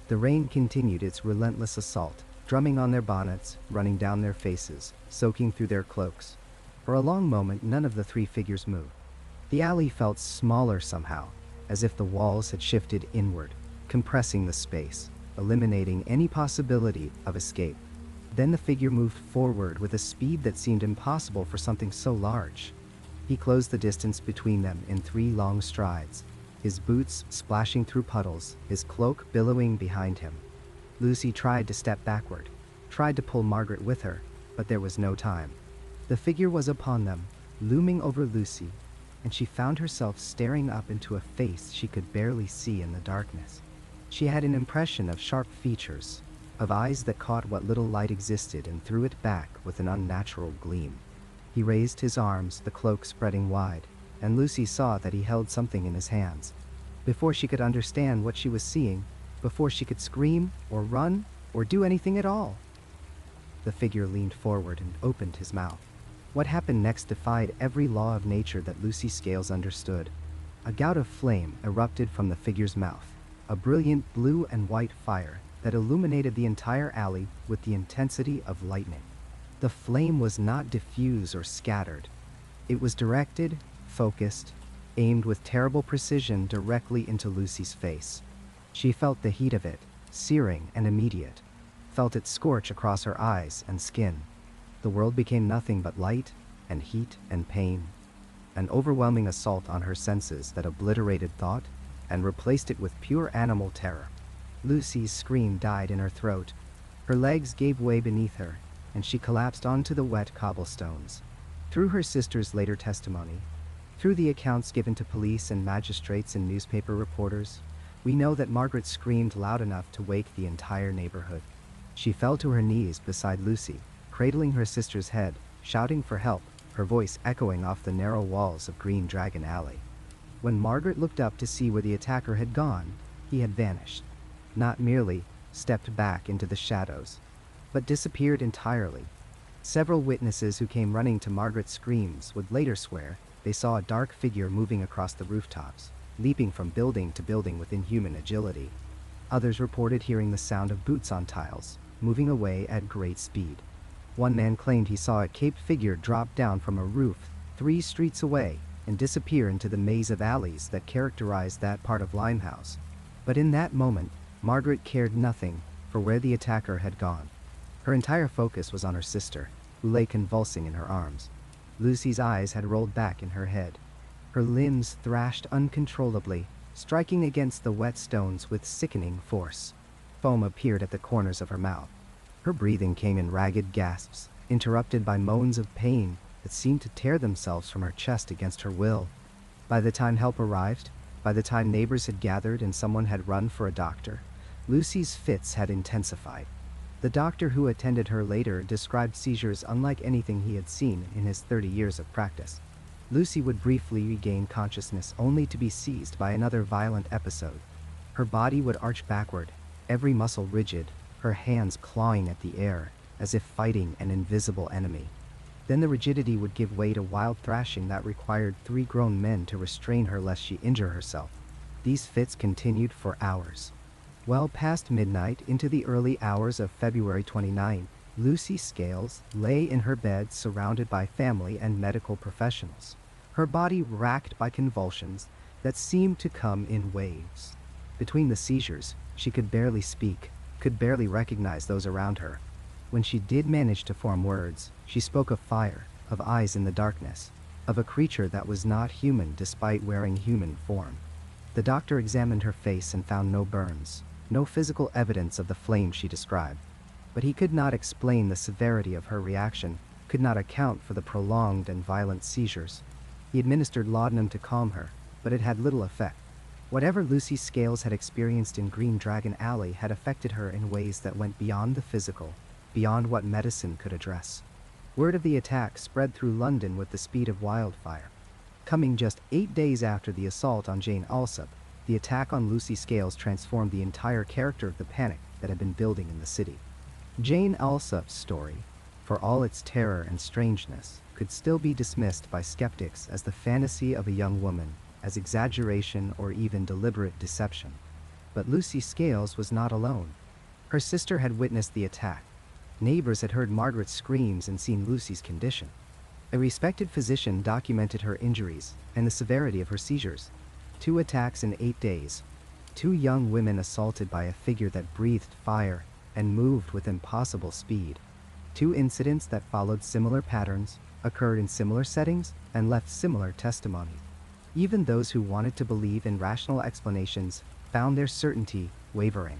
The rain continued its relentless assault, drumming on their bonnets, running down their faces, soaking through their cloaks. For a long moment, none of the three figures moved. The alley felt smaller somehow, as if the walls had shifted inward, compressing the space, eliminating any possibility of escape. Then the figure moved forward with a speed that seemed impossible for something so large. He closed the distance between them in 3 long strides, his boots splashing through puddles, his cloak billowing behind him. Lucy tried to step backward, tried to pull Margaret with her, but there was no time. The figure was upon them, looming over Lucy, and she found herself staring up into a face she could barely see in the darkness. She had an impression of sharp features, of eyes that caught what little light existed and threw it back with an unnatural gleam. He raised his arms, the cloak spreading wide, and Lucy saw that he held something in his hands. Before she could understand what she was seeing, before she could scream or run or do anything at all, the figure leaned forward and opened his mouth. What happened next defied every law of nature that Lucy Scales understood. A gout of flame erupted from the figure's mouth, a brilliant blue and white fire that illuminated the entire alley with the intensity of lightning. The flame was not diffuse or scattered. It was directed, focused, aimed with terrible precision directly into Lucy's face. She felt the heat of it, searing and immediate, felt it scorch across her eyes and skin. The world became nothing but light and heat and pain, an overwhelming assault on her senses that obliterated thought and replaced it with pure animal terror. Lucy's scream died in her throat. Her legs gave way beneath her, and she collapsed onto the wet cobblestones. Through her sister's later testimony, through the accounts given to police and magistrates and newspaper reporters, we know that Margaret screamed loud enough to wake the entire neighborhood. She fell to her knees beside Lucy, cradling her sister's head, shouting for help, her voice echoing off the narrow walls of Green Dragon Alley. When Margaret looked up to see where the attacker had gone, he had vanished. Not merely stepped back into the shadows, but disappeared entirely. Several witnesses who came running to Margaret's screams would later swear they saw a dark figure moving across the rooftops, leaping from building to building with inhuman agility. Others reported hearing the sound of boots on tiles, moving away at great speed. One man claimed he saw a caped figure drop down from a roof 3 streets away and disappear into the maze of alleys that characterized that part of Limehouse. But in that moment, Margaret cared nothing for where the attacker had gone. Her entire focus was on her sister, who lay convulsing in her arms. Lucy's eyes had rolled back in her head. Her limbs thrashed uncontrollably, striking against the wet stones with sickening force. Foam appeared at the corners of her mouth. Her breathing came in ragged gasps, interrupted by moans of pain that seemed to tear themselves from her chest against her will. By the time help arrived, by the time neighbors had gathered and someone had run for a doctor, Lucy's fits had intensified. The doctor who attended her later described seizures unlike anything he had seen in his 30 years of practice. Lucy would briefly regain consciousness only to be seized by another violent episode. Her body would arch backward, every muscle rigid, her hands clawing at the air, as if fighting an invisible enemy. Then the rigidity would give way to wild thrashing that required 3 grown men to restrain her lest she injure herself. These fits continued for hours. Well past midnight into the early hours of February 29, Lucy Scales lay in her bed surrounded by family and medical professionals, her body racked by convulsions that seemed to come in waves. Between the seizures, she could barely speak, could barely recognize those around her. When she did manage to form words, she spoke of fire, of eyes in the darkness, of a creature that was not human despite wearing human form. The doctor examined her face and found no burns, no physical evidence of the flame she described. But he could not explain the severity of her reaction, could not account for the prolonged and violent seizures. He administered laudanum to calm her, but it had little effect. Whatever Lucy Scales had experienced in Green Dragon Alley had affected her in ways that went beyond the physical, beyond what medicine could address. Word of the attack spread through London with the speed of wildfire. Coming just 8 days after the assault on Jane Alsop, the attack on Lucy Scales transformed the entire character of the panic that had been building in the city. Jane Alsop's story, for all its terror and strangeness, could still be dismissed by skeptics as the fantasy of a young woman, as exaggeration or even deliberate deception. But Lucy Scales was not alone. Her sister had witnessed the attack. Neighbors had heard Margaret's screams and seen Lucy's condition. A respected physician documented her injuries and the severity of her seizures. 2 attacks in 8 days. 2 young women assaulted by a figure that breathed fire and moved with impossible speed. 2 incidents that followed similar patterns, occurred in similar settings, and left similar testimonies. Even those who wanted to believe in rational explanations found their certainty wavering.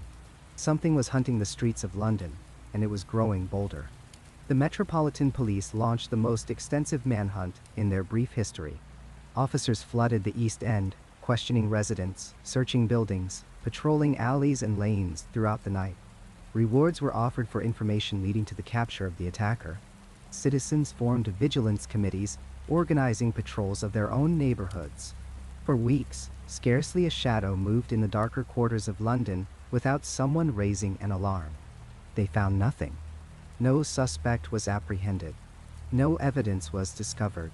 Something was hunting the streets of London, and it was growing bolder. The Metropolitan Police launched the most extensive manhunt in their brief history. Officers flooded the East End, questioning residents, searching buildings, patrolling alleys and lanes throughout the night. Rewards were offered for information leading to the capture of the attacker. Citizens formed vigilance committees, organizing patrols of their own neighborhoods. For weeks, scarcely a shadow moved in the darker quarters of London without someone raising an alarm. They found nothing. No suspect was apprehended. No evidence was discovered.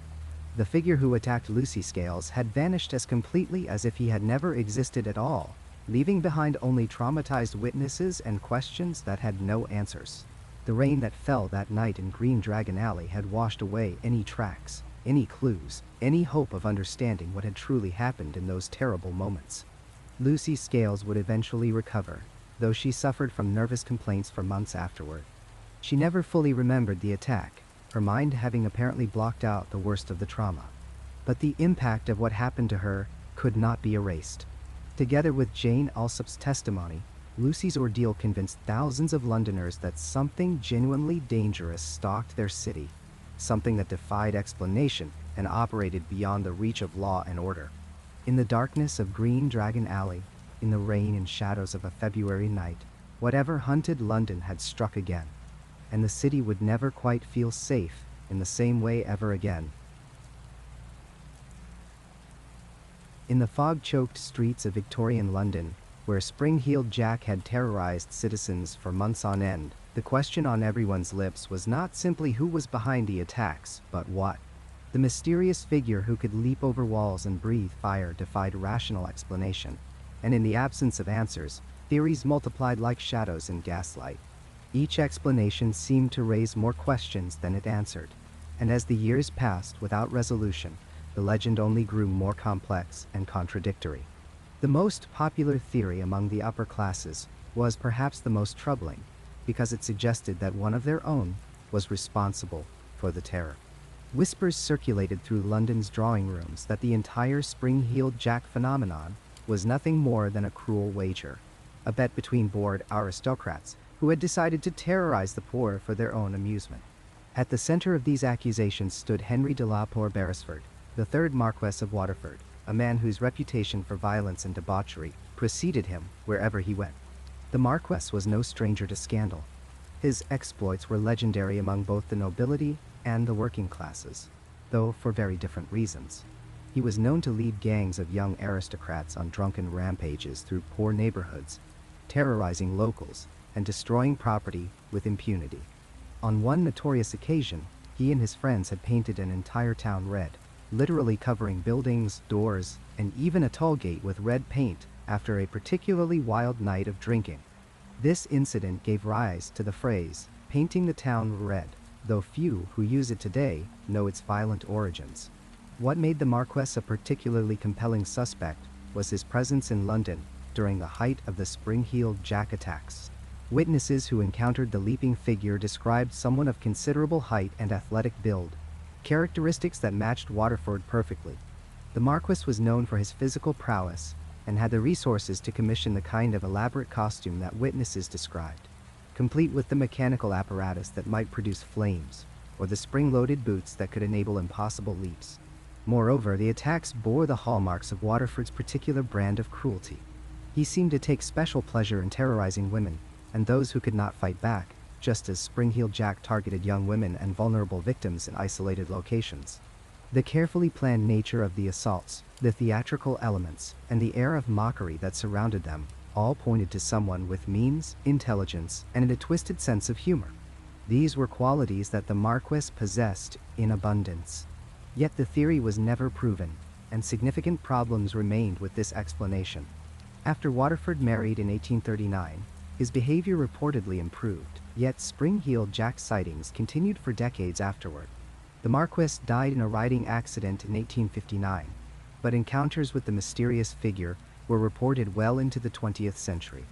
The figure who attacked Lucy Scales had vanished as completely as if he had never existed at all, leaving behind only traumatized witnesses and questions that had no answers. The rain that fell that night in Green Dragon Alley had washed away any tracks, any clues, any hope of understanding what had truly happened in those terrible moments. Lucy Scales would eventually recover, though she suffered from nervous complaints for months afterward. She never fully remembered the attack, her mind having apparently blocked out the worst of the trauma. But the impact of what happened to her could not be erased. Together with Jane Alsop's testimony, Lucy's ordeal convinced thousands of Londoners that something genuinely dangerous stalked their city, something that defied explanation and operated beyond the reach of law and order. In the darkness of Green Dragon Alley, in the rain and shadows of a February night, whatever hunted London had struck again, and the city would never quite feel safe in the same way ever again. In the fog-choked streets of Victorian London, where Spring-Heeled Jack had terrorized citizens for months on end, the question on everyone's lips was not simply who was behind the attacks, but what. The mysterious figure who could leap over walls and breathe fire defied rational explanation, and in the absence of answers, theories multiplied like shadows in gaslight. Each explanation seemed to raise more questions than it answered, and as the years passed without resolution, the legend only grew more complex and contradictory. The most popular theory among the upper classes was perhaps the most troubling, because it suggested that one of their own was responsible for the terror. Whispers circulated through London's drawing rooms that the entire Spring-Heeled Jack phenomenon was nothing more than a cruel wager, a bet between bored aristocrats who had decided to terrorize the poor for their own amusement. At the center of these accusations stood Henry de la Poer Beresford, the third Marquess of Waterford, a man whose reputation for violence and debauchery preceded him wherever he went. The Marquess was no stranger to scandal. His exploits were legendary among both the nobility and the working classes, though for very different reasons. He was known to lead gangs of young aristocrats on drunken rampages through poor neighborhoods, terrorizing locals and destroying property with impunity. On one notorious occasion, he and his friends had painted an entire town red, literally covering buildings, doors, and even a toll gate with red paint after a particularly wild night of drinking. This incident gave rise to the phrase, painting the town red, though few who use it today know its violent origins. What made the Marquess a particularly compelling suspect was his presence in London during the height of the Spring-Heeled Jack attacks. Witnesses who encountered the leaping figure described someone of considerable height and athletic build, characteristics that matched Waterford perfectly. The Marquess was known for his physical prowess and had the resources to commission the kind of elaborate costume that witnesses described, complete with the mechanical apparatus that might produce flames, or the spring-loaded boots that could enable impossible leaps. Moreover, the attacks bore the hallmarks of Waterford's particular brand of cruelty. He seemed to take special pleasure in terrorizing women, and those who could not fight back, just as Spring-Heeled Jack targeted young women and vulnerable victims in isolated locations. The carefully planned nature of the assaults, the theatrical elements, and the air of mockery that surrounded them all pointed to someone with means, intelligence, and a twisted sense of humor. These were qualities that the Marquess possessed in abundance. Yet the theory was never proven, and significant problems remained with this explanation. After Waterford married in 1839, his behavior reportedly improved, yet Spring-Heeled Jack sightings continued for decades afterward. The Marquess died in a riding accident in 1859, but encounters with the mysterious figure were reported well into the 20th century.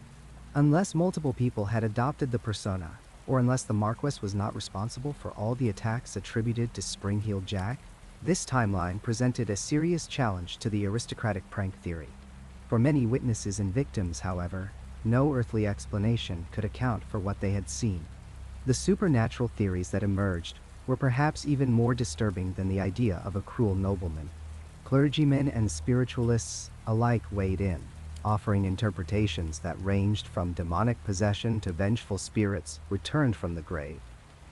Unless multiple people had adopted the persona, or unless the Marquess was not responsible for all the attacks attributed to Spring-Heeled Jack. This timeline presented a serious challenge to the aristocratic prank theory. For many witnesses and victims, however, no earthly explanation could account for what they had seen. The supernatural theories that emerged were perhaps even more disturbing than the idea of a cruel nobleman. Clergymen and spiritualists alike weighed in, offering interpretations that ranged from demonic possession to vengeful spirits returned from the grave.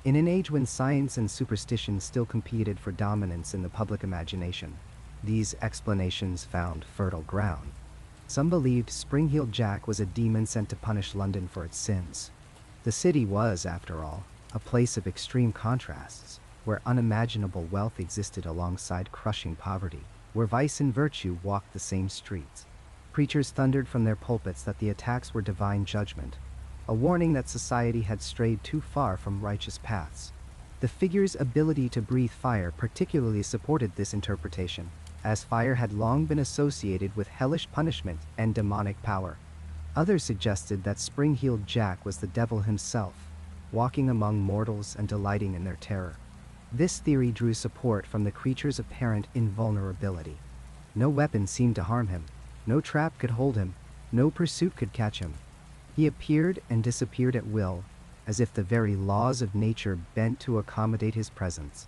In an age when science and superstition still competed for dominance in the public imagination, these explanations found fertile ground. Some believed Spring-Heeled Jack was a demon sent to punish London for its sins. The city was, after all, a place of extreme contrasts, where unimaginable wealth existed alongside crushing poverty, where vice and virtue walked the same streets. Preachers thundered from their pulpits that the attacks were divine judgment, a warning that society had strayed too far from righteous paths. The figure's ability to breathe fire particularly supported this interpretation, as fire had long been associated with hellish punishment and demonic power. Others suggested that Spring-Heeled Jack was the devil himself, walking among mortals and delighting in their terror. This theory drew support from the creature's apparent invulnerability. No weapon seemed to harm him, no trap could hold him, no pursuit could catch him. He appeared and disappeared at will, as if the very laws of nature bent to accommodate his presence.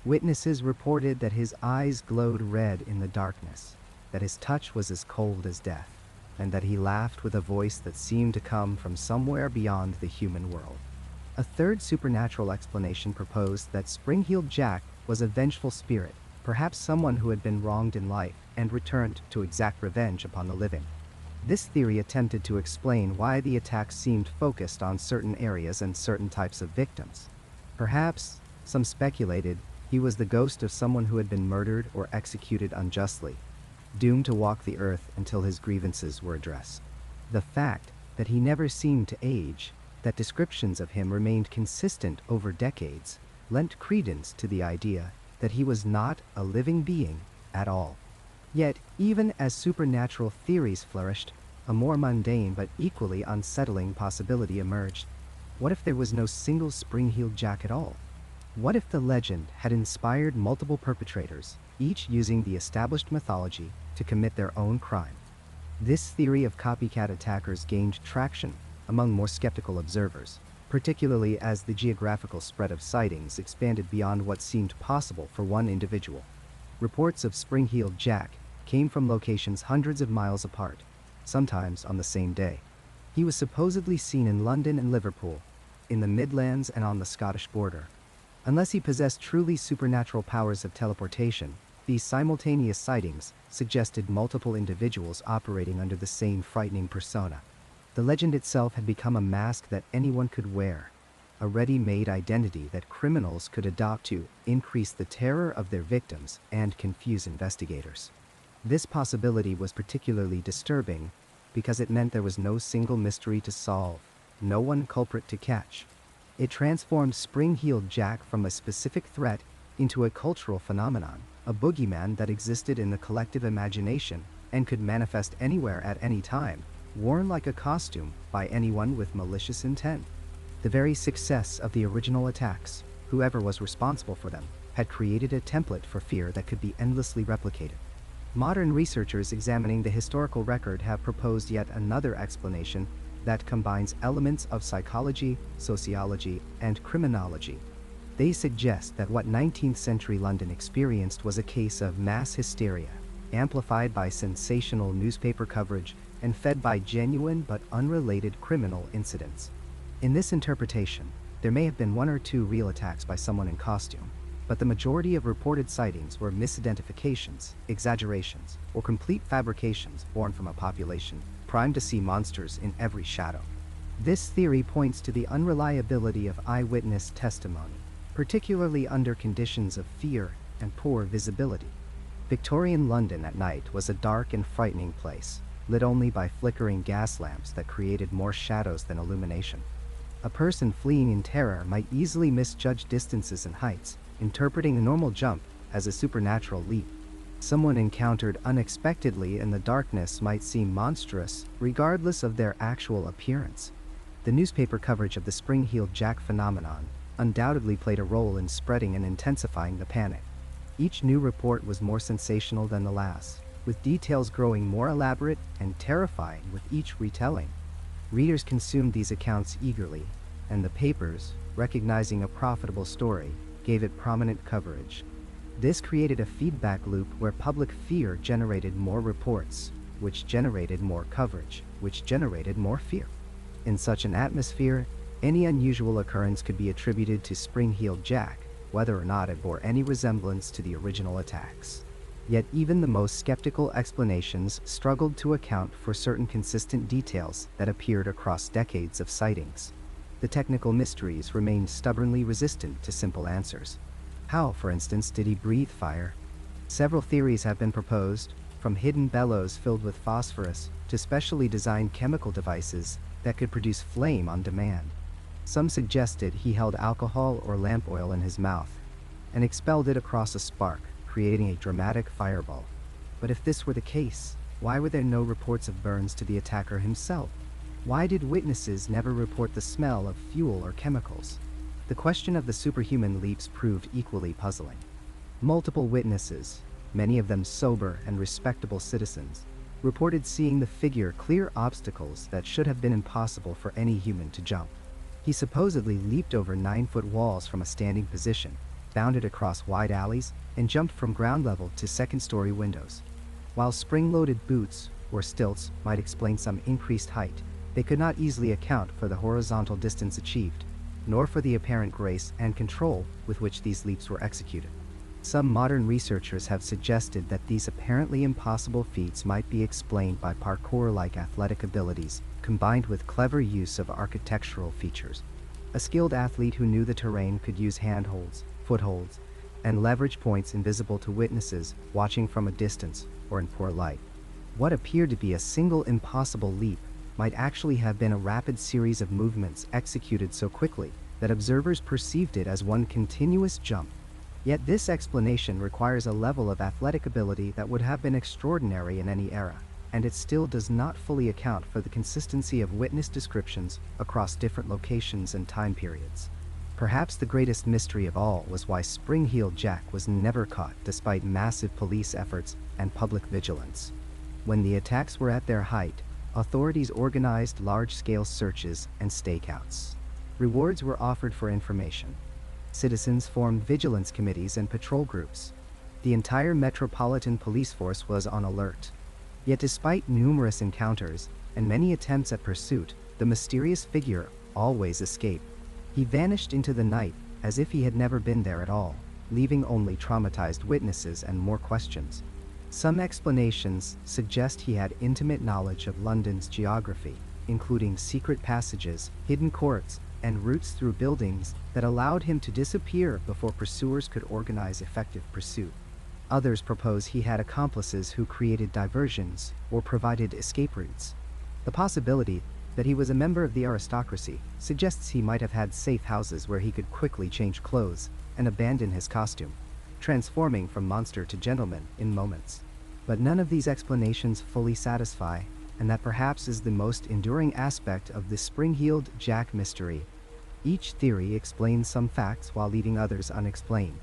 Witnesses reported that his eyes glowed red in the darkness, that his touch was as cold as death, and that he laughed with a voice that seemed to come from somewhere beyond the human world. A third supernatural explanation proposed that Spring-Heeled Jack was a vengeful spirit, perhaps someone who had been wronged in life and returned to exact revenge upon the living. This theory attempted to explain why the attacks seemed focused on certain areas and certain types of victims. Perhaps, some speculated, he was the ghost of someone who had been murdered or executed unjustly, doomed to walk the earth until his grievances were addressed. The fact that he never seemed to age, that descriptions of him remained consistent over decades, lent credence to the idea that he was not a living being at all. Yet, even as supernatural theories flourished, a more mundane but equally unsettling possibility emerged. What if there was no single Spring-Heeled Jack at all? What if the legend had inspired multiple perpetrators, each using the established mythology to commit their own crime? This theory of copycat attackers gained traction among more skeptical observers, particularly as the geographical spread of sightings expanded beyond what seemed possible for one individual. Reports of Spring-Heeled Jack came from locations hundreds of miles apart, sometimes on the same day. He was supposedly seen in London and Liverpool, in the Midlands and on the Scottish border. Unless he possessed truly supernatural powers of teleportation, these simultaneous sightings suggested multiple individuals operating under the same frightening persona. The legend itself had become a mask that anyone could wear, a ready-made identity that criminals could adopt to increase the terror of their victims and confuse investigators. This possibility was particularly disturbing because it meant there was no single mystery to solve, no one culprit to catch. It transformed Spring-Heeled Jack from a specific threat into a cultural phenomenon, a boogeyman that existed in the collective imagination and could manifest anywhere at any time, worn like a costume by anyone with malicious intent. The very success of the original attacks, whoever was responsible for them, had created a template for fear that could be endlessly replicated. Modern researchers examining the historical record have proposed yet another explanation that combines elements of psychology, sociology, and criminology. They suggest that what 19th century London experienced was a case of mass hysteria, amplified by sensational newspaper coverage and fed by genuine but unrelated criminal incidents. In this interpretation, there may have been one or two real attacks by someone in costume, but the majority of reported sightings were misidentifications, exaggerations, or complete fabrications born from a population primed to see monsters in every shadow. This theory points to the unreliability of eyewitness testimony, particularly under conditions of fear and poor visibility. Victorian London at night was a dark and frightening place, lit only by flickering gas lamps that created more shadows than illumination. A person fleeing in terror might easily misjudge distances and heights, interpreting a normal jump as a supernatural leap. Someone encountered unexpectedly in the darkness might seem monstrous, regardless of their actual appearance. The newspaper coverage of the Spring-Heeled Jack phenomenon undoubtedly played a role in spreading and intensifying the panic. Each new report was more sensational than the last, with details growing more elaborate and terrifying with each retelling. Readers consumed these accounts eagerly, and the papers, recognizing a profitable story, gave it prominent coverage. This created a feedback loop where public fear generated more reports, which generated more coverage, which generated more fear. In such an atmosphere, any unusual occurrence could be attributed to Spring-Heeled Jack, whether or not it bore any resemblance to the original attacks. Yet even the most skeptical explanations struggled to account for certain consistent details that appeared across decades of sightings. The technical mysteries remained stubbornly resistant to simple answers. How, for instance, did he breathe fire? Several theories have been proposed, from hidden bellows filled with phosphorus to specially designed chemical devices that could produce flame on demand. Some suggested he held alcohol or lamp oil in his mouth and expelled it across a spark, creating a dramatic fireball. But if this were the case, why were there no reports of burns to the attacker himself? Why did witnesses never report the smell of fuel or chemicals? The question of the superhuman leaps proved equally puzzling. Multiple witnesses, many of them sober and respectable citizens, reported seeing the figure clear obstacles that should have been impossible for any human to jump. He supposedly leaped over 9-foot walls from a standing position, bounded across wide alleys, and jumped from ground level to second-story windows. While spring-loaded boots, or stilts, might explain some increased height, they could not easily account for the horizontal distance achieved, nor for the apparent grace and control with which these leaps were executed. Some modern researchers have suggested that these apparently impossible feats might be explained by parkour-like athletic abilities combined with clever use of architectural features. A skilled athlete who knew the terrain could use handholds, footholds, and leverage points invisible to witnesses watching from a distance or in poor light. What appeared to be a single impossible leap might actually have been a rapid series of movements executed so quickly that observers perceived it as one continuous jump. Yet this explanation requires a level of athletic ability that would have been extraordinary in any era, and it still does not fully account for the consistency of witness descriptions across different locations and time periods. Perhaps the greatest mystery of all was why Spring-Heeled Jack was never caught despite massive police efforts and public vigilance. When the attacks were at their height, authorities organized large-scale searches and stakeouts. Rewards were offered for information. Citizens formed vigilance committees and patrol groups. The entire Metropolitan Police Force was on alert. Yet despite numerous encounters and many attempts at pursuit, the mysterious figure always escaped. He vanished into the night as if he had never been there at all, leaving only traumatized witnesses and more questions. Some explanations suggest he had intimate knowledge of London's geography, including secret passages, hidden courts, and routes through buildings that allowed him to disappear before pursuers could organize effective pursuit. Others propose he had accomplices who created diversions or provided escape routes. The possibility that he was a member of the aristocracy suggests he might have had safe houses where he could quickly change clothes and abandon his costume, transforming from monster to gentleman in moments. But none of these explanations fully satisfy, and that perhaps is the most enduring aspect of the Spring-Heeled Jack mystery. Each theory explains some facts while leaving others unexplained.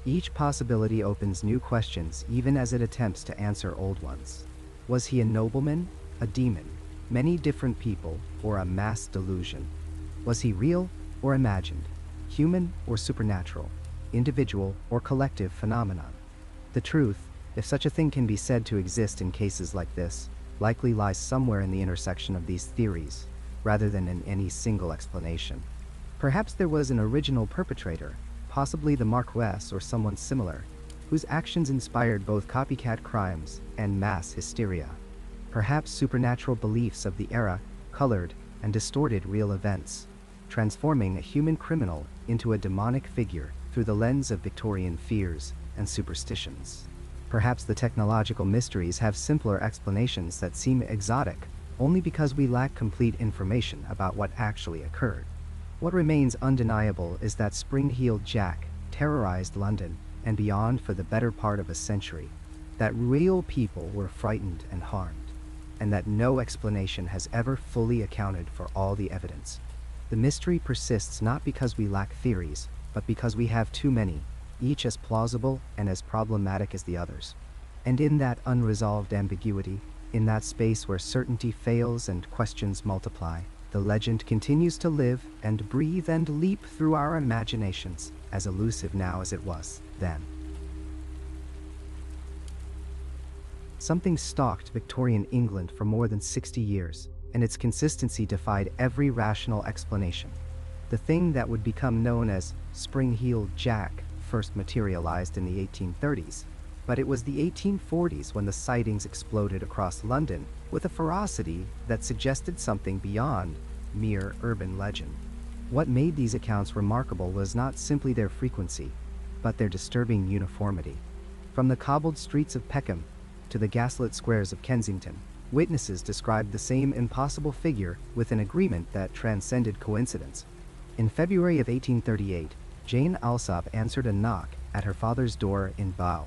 Each possibility opens new questions even as it attempts to answer old ones. Was he a nobleman, a demon, many different people, or a mass delusion? Was he real or imagined, human or supernatural, individual or collective phenomenon? The truth, if such a thing can be said to exist in cases like this, likely lies somewhere in the intersection of these theories, rather than in any single explanation. Perhaps there was an original perpetrator, possibly the Marquess or someone similar, whose actions inspired both copycat crimes and mass hysteria. Perhaps supernatural beliefs of the era colored and distorted real events, transforming a human criminal into a demonic figure through the lens of Victorian fears and superstitions. Perhaps the technological mysteries have simpler explanations that seem exotic only because we lack complete information about what actually occurred. What remains undeniable is that Spring-Heeled Jack terrorized London and beyond for the better part of a century, that real people were frightened and harmed. and that no explanation has ever fully accounted for all the evidence. The mystery persists not because we lack theories, but because we have too many, each as plausible and as problematic as the others. And in that unresolved ambiguity, in that space where certainty fails and questions multiply, the legend continues to live and breathe and leap through our imaginations, as elusive now as it was then. Something stalked Victorian England for more than 60 years, and its consistency defied every rational explanation. The thing that would become known as Spring-Heeled Jack first materialized in the 1830s, but it was the 1840s when the sightings exploded across London with a ferocity that suggested something beyond mere urban legend. What made these accounts remarkable was not simply their frequency, but their disturbing uniformity. From the cobbled streets of Peckham to the gaslit squares of Kensington, witnesses described the same impossible figure with an agreement that transcended coincidence. In February of 1838, Jane Alsop answered a knock at her father's door in Bow.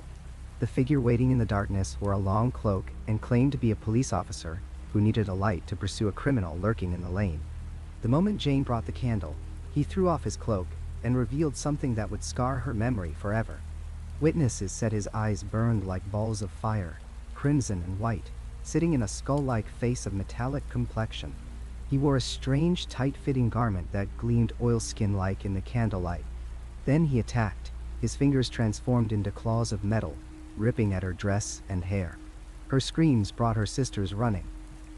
The figure waiting in the darkness wore a long cloak and claimed to be a police officer who needed a light to pursue a criminal lurking in the lane. The moment Jane brought the candle, he threw off his cloak and revealed something that would scar her memory forever. Witnesses said his eyes burned like balls of fire, crimson and white, sitting in a skull-like face of metallic complexion. He wore a strange, tight-fitting garment that gleamed oilskin-like in the candlelight. Then he attacked, his fingers transformed into claws of metal, ripping at her dress and hair. Her screams brought her sisters running,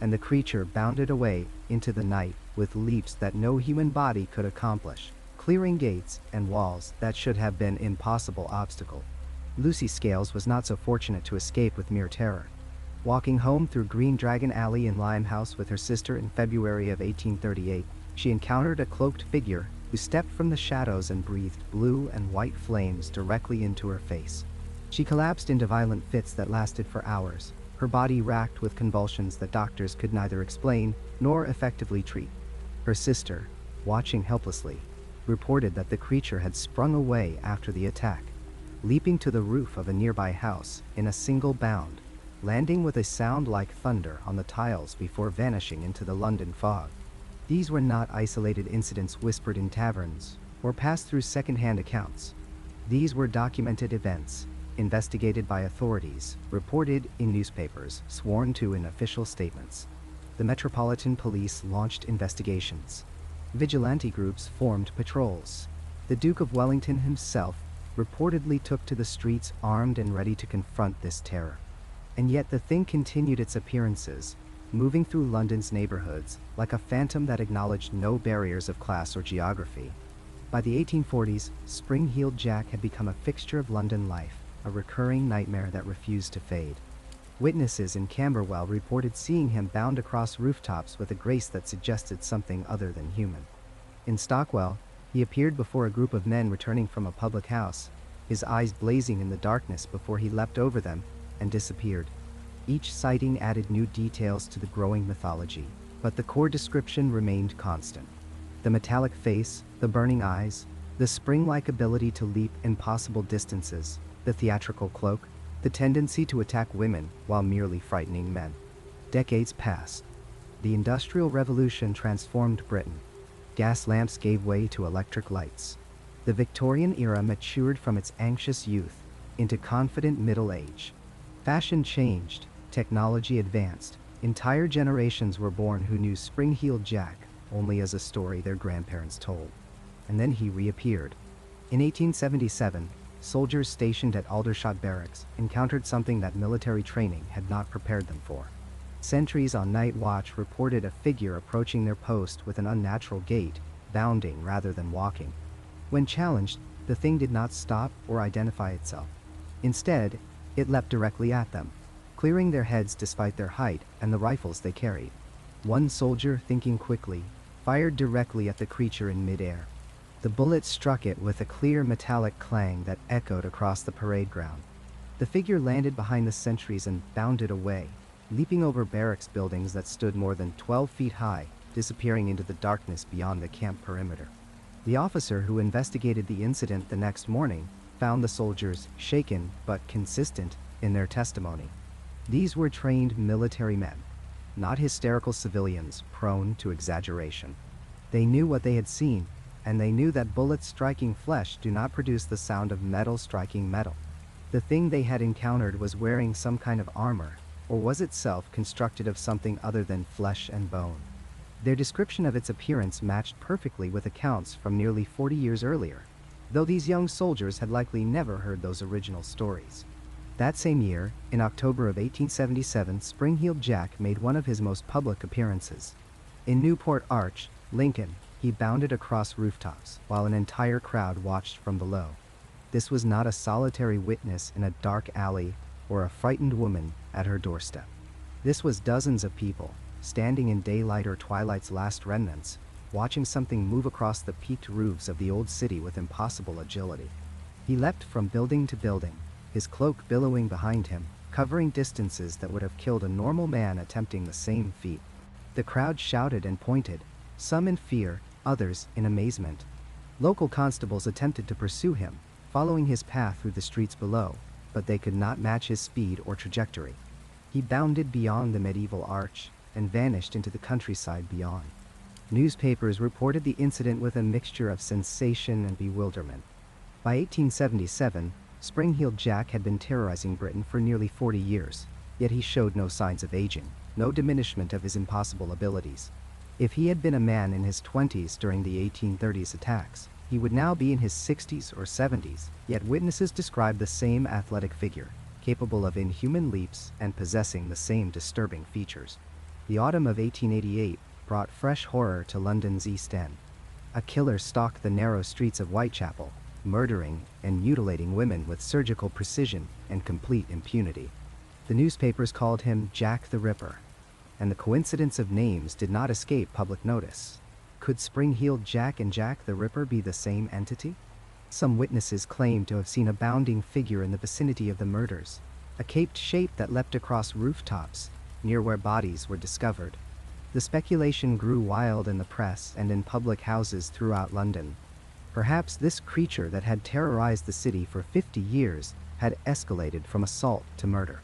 and the creature bounded away into the night with leaps that no human body could accomplish, clearing gates and walls that should have been impossible obstacles. Lucy Scales was not so fortunate to escape with mere terror. Walking home through Green Dragon Alley in Limehouse with her sister in February of 1838, she encountered a cloaked figure who stepped from the shadows and breathed blue and white flames directly into her face. She collapsed into violent fits that lasted for hours, her body racked with convulsions that doctors could neither explain nor effectively treat. Her sister, watching helplessly, reported that the creature had sprung away after the attack, leaping to the roof of a nearby house in a single bound, landing with a sound like thunder on the tiles before vanishing into the London fog. These were not isolated incidents whispered in taverns or passed through second-hand accounts. These were documented events, investigated by authorities, reported in newspapers, sworn to in official statements. The Metropolitan Police launched investigations. Vigilante groups formed patrols. The Duke of Wellington himself reportedly took to the streets armed and ready to confront this terror. And yet the thing continued its appearances, moving through London's neighborhoods like a phantom that acknowledged no barriers of class or geography. By the 1840s, Spring-Heeled Jack had become a fixture of London life, a recurring nightmare that refused to fade. Witnesses in Camberwell reported seeing him bound across rooftops with a grace that suggested something other than human. In Stockwell, he appeared before a group of men returning from a public house, his eyes blazing in the darkness before he leapt over them and disappeared. Each sighting added new details to the growing mythology, but the core description remained constant. The metallic face, the burning eyes, the spring-like ability to leap impossible distances, the theatrical cloak, the tendency to attack women while merely frightening men. Decades passed. The Industrial Revolution transformed Britain. Gas lamps gave way to electric lights. The Victorian era matured from its anxious youth into confident middle age. Fashion changed, technology advanced. Entire generations were born who knew Spring-Heeled Jack only as a story their grandparents told. And then he reappeared. In 1877, soldiers stationed at Aldershot Barracks encountered something that military training had not prepared them for. Sentries on night watch reported a figure approaching their post with an unnatural gait, bounding rather than walking. When challenged, the thing did not stop or identify itself. Instead, it leapt directly at them, clearing their heads despite their height and the rifles they carried. One soldier, thinking quickly, fired directly at the creature in midair. The bullet struck it with a clear metallic clang that echoed across the parade ground. The figure landed behind the sentries and bounded away, leaping over barracks buildings that stood more than 12 feet high, disappearing into the darkness beyond the camp perimeter. The officer who investigated the incident the next morning found the soldiers shaken but consistent in their testimony. These were trained military men. not hysterical civilians prone to exaggeration. They knew what they had seen, and they knew that bullets striking flesh do not produce the sound of metal striking metal. The thing they had encountered was wearing some kind of armor, or was itself constructed of something other than flesh and bone. Their description of its appearance matched perfectly with accounts from nearly 40 years earlier, though these young soldiers had likely never heard those original stories. That same year, in October of 1877, Spring-Heeled Jack made one of his most public appearances. In Newport Arch, Lincoln, he bounded across rooftops, while an entire crowd watched from below. This was not a solitary witness in a dark alley or a frightened woman at her doorstep. This was dozens of people, standing in daylight or twilight's last remnants, watching something move across the peaked roofs of the old city with impossible agility. He leapt from building to building, his cloak billowing behind him, covering distances that would have killed a normal man attempting the same feat. The crowd shouted and pointed, some in fear, others in amazement. Local constables attempted to pursue him, following his path through the streets below, but they could not match his speed or trajectory. He bounded beyond the medieval arch and vanished into the countryside beyond. Newspapers reported the incident with a mixture of sensation and bewilderment. By 1877, Spring-Heeled Jack had been terrorizing Britain for nearly 40 years, yet he showed no signs of aging, no diminishment of his impossible abilities. If he had been a man in his 20s during the 1830s attacks, he would now be in his 60s or 70s, yet witnesses describe the same athletic figure, capable of inhuman leaps and possessing the same disturbing features. The autumn of 1888 brought fresh horror to London's East End. A killer stalked the narrow streets of Whitechapel, murdering and mutilating women with surgical precision and complete impunity. The newspapers called him Jack the Ripper, and the coincidence of names did not escape public notice. Could Spring-Heeled Jack and Jack the Ripper be the same entity? Some witnesses claimed to have seen a bounding figure in the vicinity of the murders, a caped shape that leapt across rooftops, near where bodies were discovered. The speculation grew wild in the press and in public houses throughout London. Perhaps this creature that had terrorized the city for 50 years had escalated from assault to murder.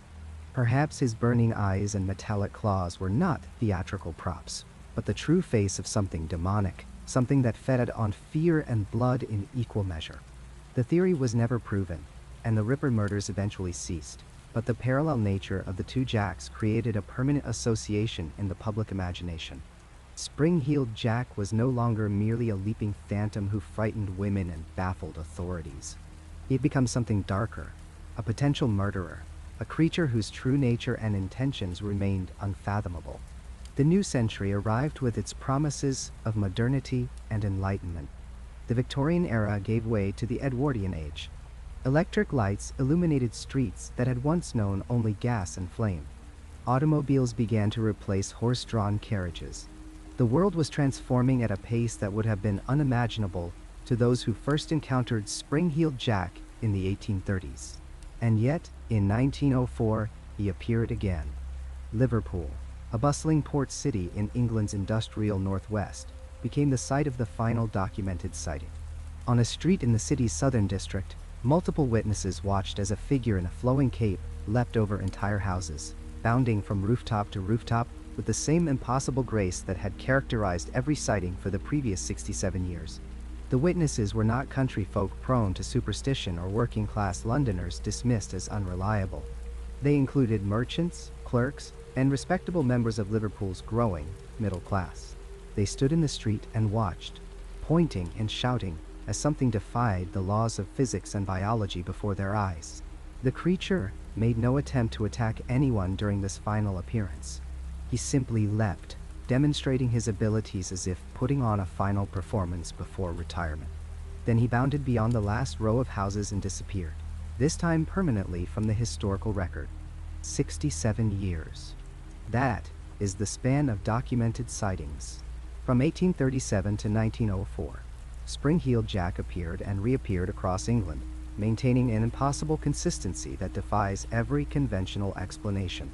Perhaps his burning eyes and metallic claws were not theatrical props, but the true face of something demonic, something that fed on fear and blood in equal measure. The theory was never proven, and the Ripper murders eventually ceased, but the parallel nature of the two Jacks created a permanent association in the public imagination. Spring-Heeled Jack was no longer merely a leaping phantom who frightened women and baffled authorities. He had become something darker, a potential murderer, a creature whose true nature and intentions remained unfathomable. The new century arrived with its promises of modernity and enlightenment. The Victorian era gave way to the Edwardian age. Electric lights illuminated streets that had once known only gas and flame. Automobiles began to replace horse-drawn carriages. The world was transforming at a pace that would have been unimaginable to those who first encountered Spring-Heeled Jack in the 1830s. And yet, in 1904, he appeared again. Liverpool, a bustling port city in England's industrial northwest, became the site of the final documented sighting. On a street in the city's southern district, multiple witnesses watched as a figure in a flowing cape leapt over entire houses, bounding from rooftop to rooftop with the same impossible grace that had characterized every sighting for the previous 67 years. The witnesses were not country folk prone to superstition or working-class Londoners dismissed as unreliable. They included merchants, clerks, and respectable members of Liverpool's growing middle class. They stood in the street and watched, pointing and shouting as something defied the laws of physics and biology before their eyes. The creature made no attempt to attack anyone during this final appearance. He simply leapt, demonstrating his abilities as if putting on a final performance before retirement. Then he bounded beyond the last row of houses and disappeared, this time permanently from the historical record. 67 years. That is the span of documented sightings. From 1837 to 1904, Spring-Heeled Jack appeared and reappeared across England, maintaining an impossible consistency that defies every conventional explanation.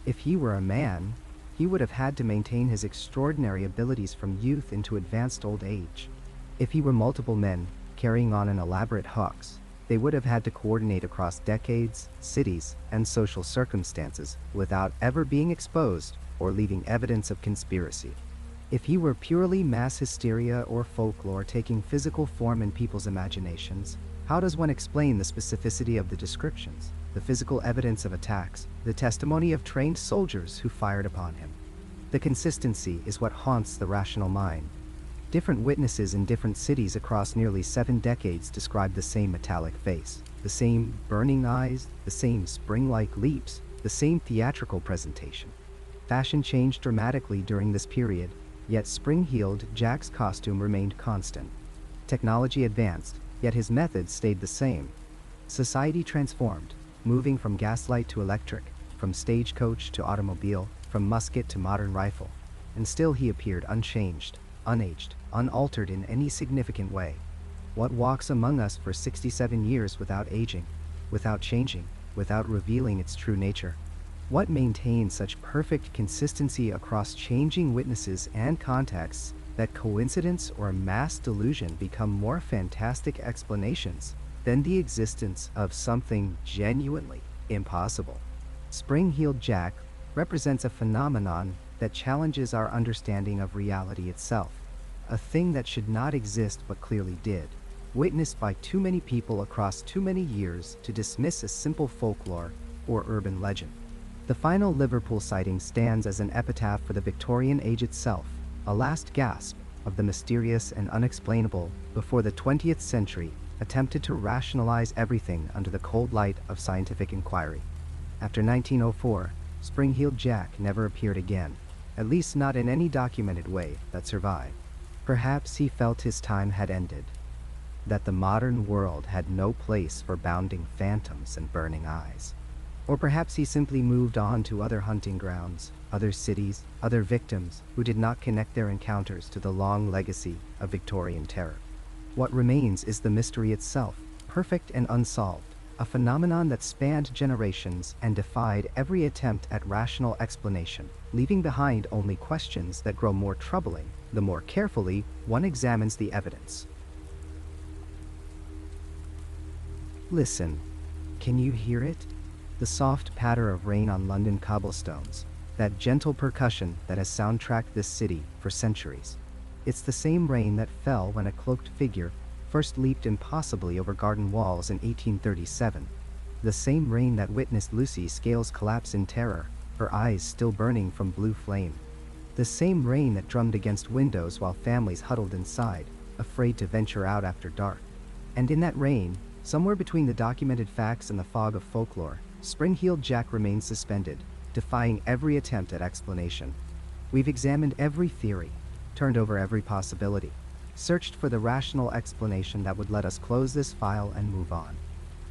If he were a man, he would have had to maintain his extraordinary abilities from youth into advanced old age. If he were multiple men, carrying on an elaborate hoax, they would have had to coordinate across decades, cities, and social circumstances without ever being exposed or leaving evidence of conspiracy. If he were purely mass hysteria or folklore taking physical form in people's imaginations, how does one explain the specificity of the descriptions, the physical evidence of attacks, the testimony of trained soldiers who fired upon him? The consistency is what haunts the rational mind. Different witnesses in different cities across nearly 7 decades describe the same metallic face, the same burning eyes, the same spring-like leaps, the same theatrical presentation. Fashion changed dramatically during this period, yet spring-heeled Jack's costume remained constant. Technology advanced, yet his methods stayed the same. Society transformed, moving from gaslight to electric, from stagecoach to automobile, from musket to modern rifle. And still he appeared unchanged, unaged, unaltered in any significant way. What walks among us for 67 years without aging, without changing, without revealing its true nature? What maintains such perfect consistency across changing witnesses and contexts that coincidence or mass delusion become more fantastic explanations than the existence of something genuinely impossible? Spring-heeled Jack represents a phenomenon that challenges our understanding of reality itself, a thing that should not exist but clearly did, witnessed by too many people across too many years to dismiss as simple folklore or urban legend. The final Liverpool sighting stands as an epitaph for the Victorian age itself, a last gasp of the mysterious and unexplainable before the 20th century attempted to rationalize everything under the cold light of scientific inquiry. After 1904, Spring-heeled Jack never appeared again, at least not in any documented way that survived. Perhaps he felt his time had ended, that the modern world had no place for bounding phantoms and burning eyes. Or perhaps he simply moved on to other hunting grounds, other cities, other victims who did not connect their encounters to the long legacy of Victorian terror. What remains is the mystery itself, perfect and unsolved, a phenomenon that spanned generations and defied every attempt at rational explanation, leaving behind only questions that grow more troubling the more carefully one examines the evidence. Listen. Can you hear it? The soft patter of rain on London cobblestones, that gentle percussion that has soundtracked this city for centuries. It's the same rain that fell when a cloaked figure first leaped impossibly over garden walls in 1837. The same rain that witnessed Lucy Scales collapse in terror, her eyes still burning from blue flame. The same rain that drummed against windows while families huddled inside, afraid to venture out after dark. And in that rain, somewhere between the documented facts and the fog of folklore, Spring-heeled Jack remains suspended, defying every attempt at explanation. We've examined every theory, turned over every possibility, searched for the rational explanation that would let us close this file and move on.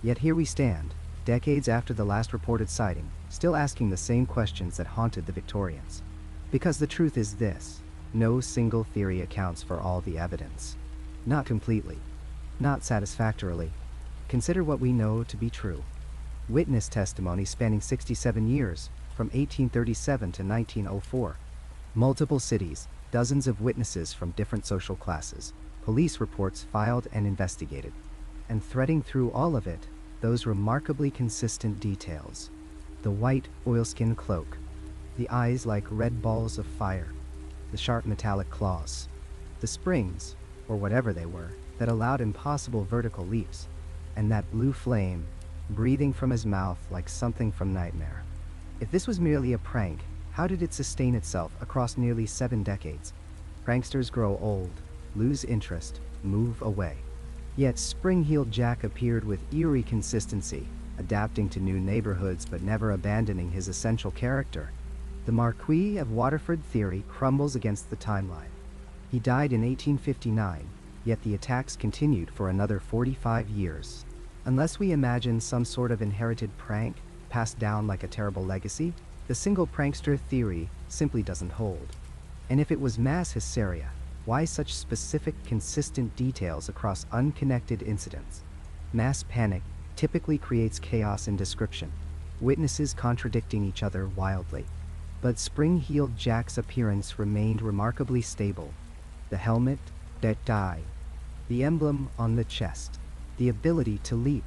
Yet here we stand, decades after the last reported sighting, still asking the same questions that haunted the Victorians. Because the truth is this: no single theory accounts for all the evidence. Not completely. Not satisfactorily. Consider what we know to be true. Witness testimony spanning 67 years, from 1837 to 1904. Multiple cities, dozens of witnesses from different social classes, police reports filed and investigated. And threading through all of it, those remarkably consistent details. The white oilskin cloak, the eyes like red balls of fire, the sharp metallic claws, the springs, or whatever they were, that allowed impossible vertical leaps, and that blue flame, breathing from his mouth like something from nightmare. If this was merely a prank, how did it sustain itself across nearly 7 decades? Pranksters grow old, lose interest, move away. Yet Spring-heeled Jack appeared with eerie consistency, adapting to new neighborhoods but never abandoning his essential character. The Marquis of Waterford theory crumbles against the timeline. He died in 1859, yet the attacks continued for another 45 years. Unless we imagine some sort of inherited prank, passed down like a terrible legacy, the single prankster theory simply doesn't hold. And if it was mass hysteria, why such specific, consistent details across unconnected incidents? Mass panic typically creates chaos in description, witnesses contradicting each other wildly. But Spring-heeled Jack's appearance remained remarkably stable. The helmet, that die, the emblem on the chest, the ability to leap.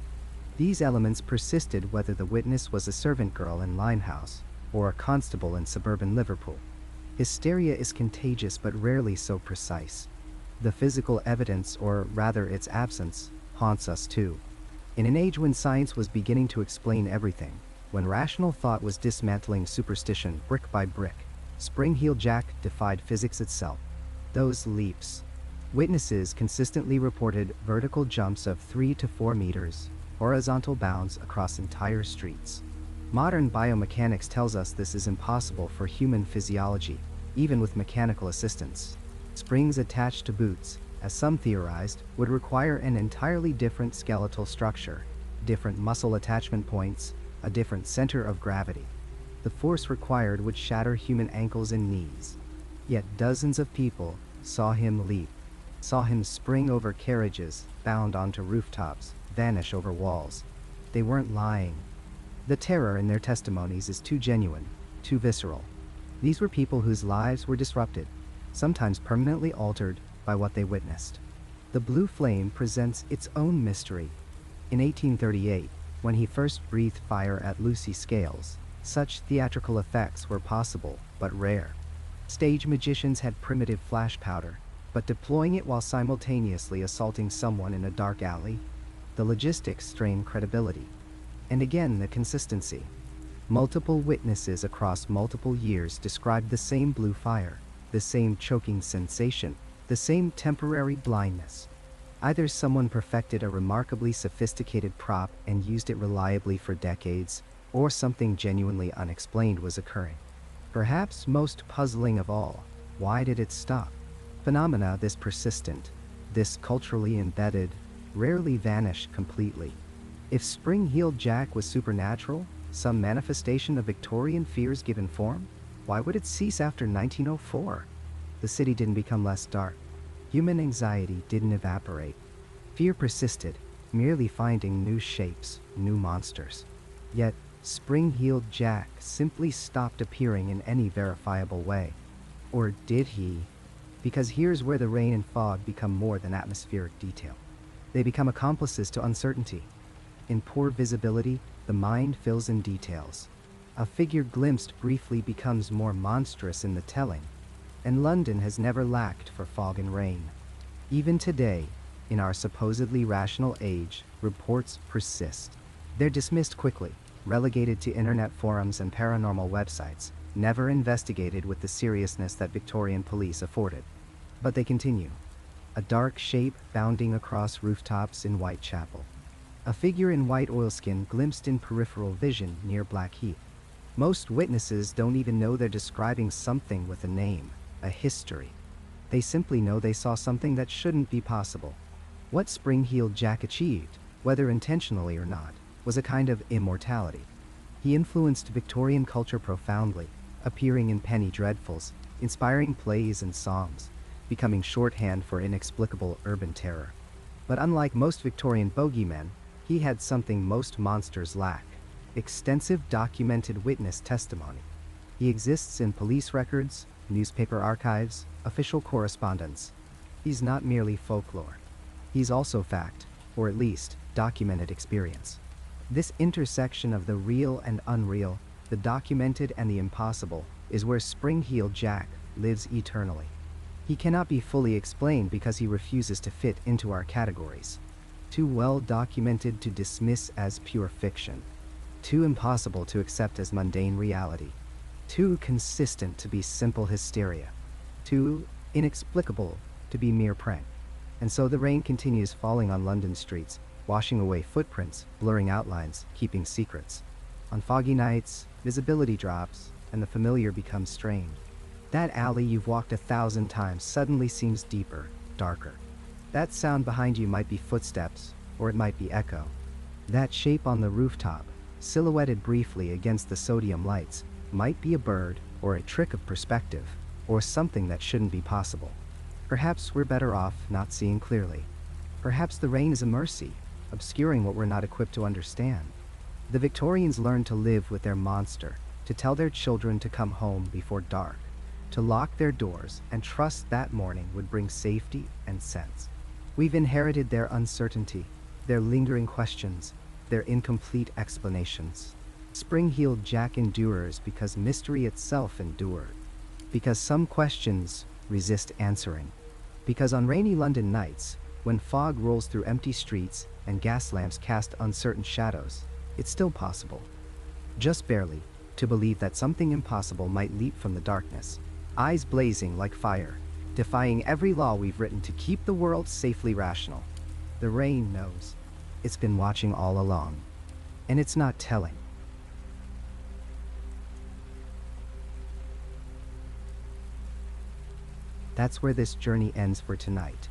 These elements persisted whether the witness was a servant girl in Limehouse, or a constable in suburban Liverpool. Hysteria is contagious but rarely so precise. The physical evidence, or rather its absence, haunts us too. In an age when science was beginning to explain everything, when rational thought was dismantling superstition brick by brick, Spring-Heeled Jack defied physics itself. Those leaps. Witnesses consistently reported vertical jumps of 3 to 4 meters, horizontal bounds across entire streets. Modern biomechanics tells us this is impossible for human physiology, even with mechanical assistance. Springs attached to boots, as some theorized, would require an entirely different skeletal structure, different muscle attachment points, a different center of gravity. The force required would shatter human ankles and knees. Yet dozens of people saw him leap, saw him spring over carriages, bound onto rooftops, vanish over walls. They weren't lying. The terror in their testimonies is too genuine, too visceral. These were people whose lives were disrupted, sometimes permanently altered, by what they witnessed. The blue flame presents its own mystery. In 1838, when he first breathed fire at Lucy Scales, such theatrical effects were possible, but rare. Stage magicians had primitive flash powder, but deploying it while simultaneously assaulting someone in a dark alley? The logistics strain credibility. And again, the consistency. Multiple witnesses across multiple years described the same blue fire, the same choking sensation, the same temporary blindness. Either someone perfected a remarkably sophisticated prop and used it reliably for decades, or something genuinely unexplained was occurring. Perhaps most puzzling of all, why did it stop? Phenomena this persistent, this culturally embedded, rarely vanish completely. If Spring-Heeled Jack was supernatural, some manifestation of Victorian fears given form, why would it cease after 1904? The city didn't become less dark. Human anxiety didn't evaporate. Fear persisted, merely finding new shapes, new monsters. Yet, Spring-Heeled Jack simply stopped appearing in any verifiable way. Or did he? Because here's where the rain and fog become more than atmospheric detail. They become accomplices to uncertainty. In poor visibility, the mind fills in details. A figure glimpsed briefly becomes more monstrous in the telling, and London has never lacked for fog and rain. Even today, in our supposedly rational age, reports persist. They're dismissed quickly, relegated to internet forums and paranormal websites, never investigated with the seriousness that Victorian police afforded. But they continue. A dark shape bounding across rooftops in Whitechapel. A figure in white oilskin glimpsed in peripheral vision near Blackheath. Most witnesses don't even know they're describing something with a name, a history. They simply know they saw something that shouldn't be possible. What Spring-Heeled Jack achieved, whether intentionally or not, was a kind of immortality. He influenced Victorian culture profoundly, appearing in penny dreadfuls, inspiring plays and songs, becoming shorthand for inexplicable urban terror. But unlike most Victorian bogeymen, he had something most monsters lack: extensive documented witness testimony. He exists in police records, newspaper archives, official correspondence. He's not merely folklore. He's also fact, or at least documented experience. This intersection of the real and unreal, the documented and the impossible, is where Spring-Heeled Jack lives eternally. He cannot be fully explained because he refuses to fit into our categories. Too well documented to dismiss as pure fiction. Too impossible to accept as mundane reality. Too consistent to be simple hysteria. Too inexplicable to be mere prank. And so the rain continues falling on London streets, washing away footprints, blurring outlines, keeping secrets. On foggy nights, visibility drops, and the familiar becomes strained. That alley you've walked 1,000 times suddenly seems deeper, darker. That sound behind you might be footsteps, or it might be echo. That shape on the rooftop, silhouetted briefly against the sodium lights, might be a bird, or a trick of perspective, or something that shouldn't be possible. Perhaps we're better off not seeing clearly. Perhaps the rain is a mercy, obscuring what we're not equipped to understand. The Victorians learned to live with their monster, to tell their children to come home before dark, to lock their doors and trust that morning would bring safety and sense. We've inherited their uncertainty, their lingering questions, their incomplete explanations. Spring-heeled Jack endures because mystery itself endured. Because some questions resist answering. Because on rainy London nights, when fog rolls through empty streets and gas lamps cast uncertain shadows, it's still possible, just barely, to believe that something impossible might leap from the darkness, eyes blazing like fire, defying every law we've written to keep the world safely rational. The rain knows. It's been watching all along. And it's not telling. That's where this journey ends for tonight.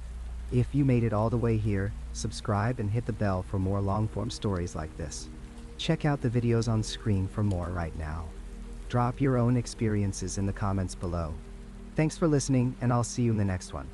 If you made it all the way here, subscribe and hit the bell for more long-form stories like this. Check out the videos on screen for more right now. Drop your own experiences in the comments below. Thanks for listening, and I'll see you in the next one.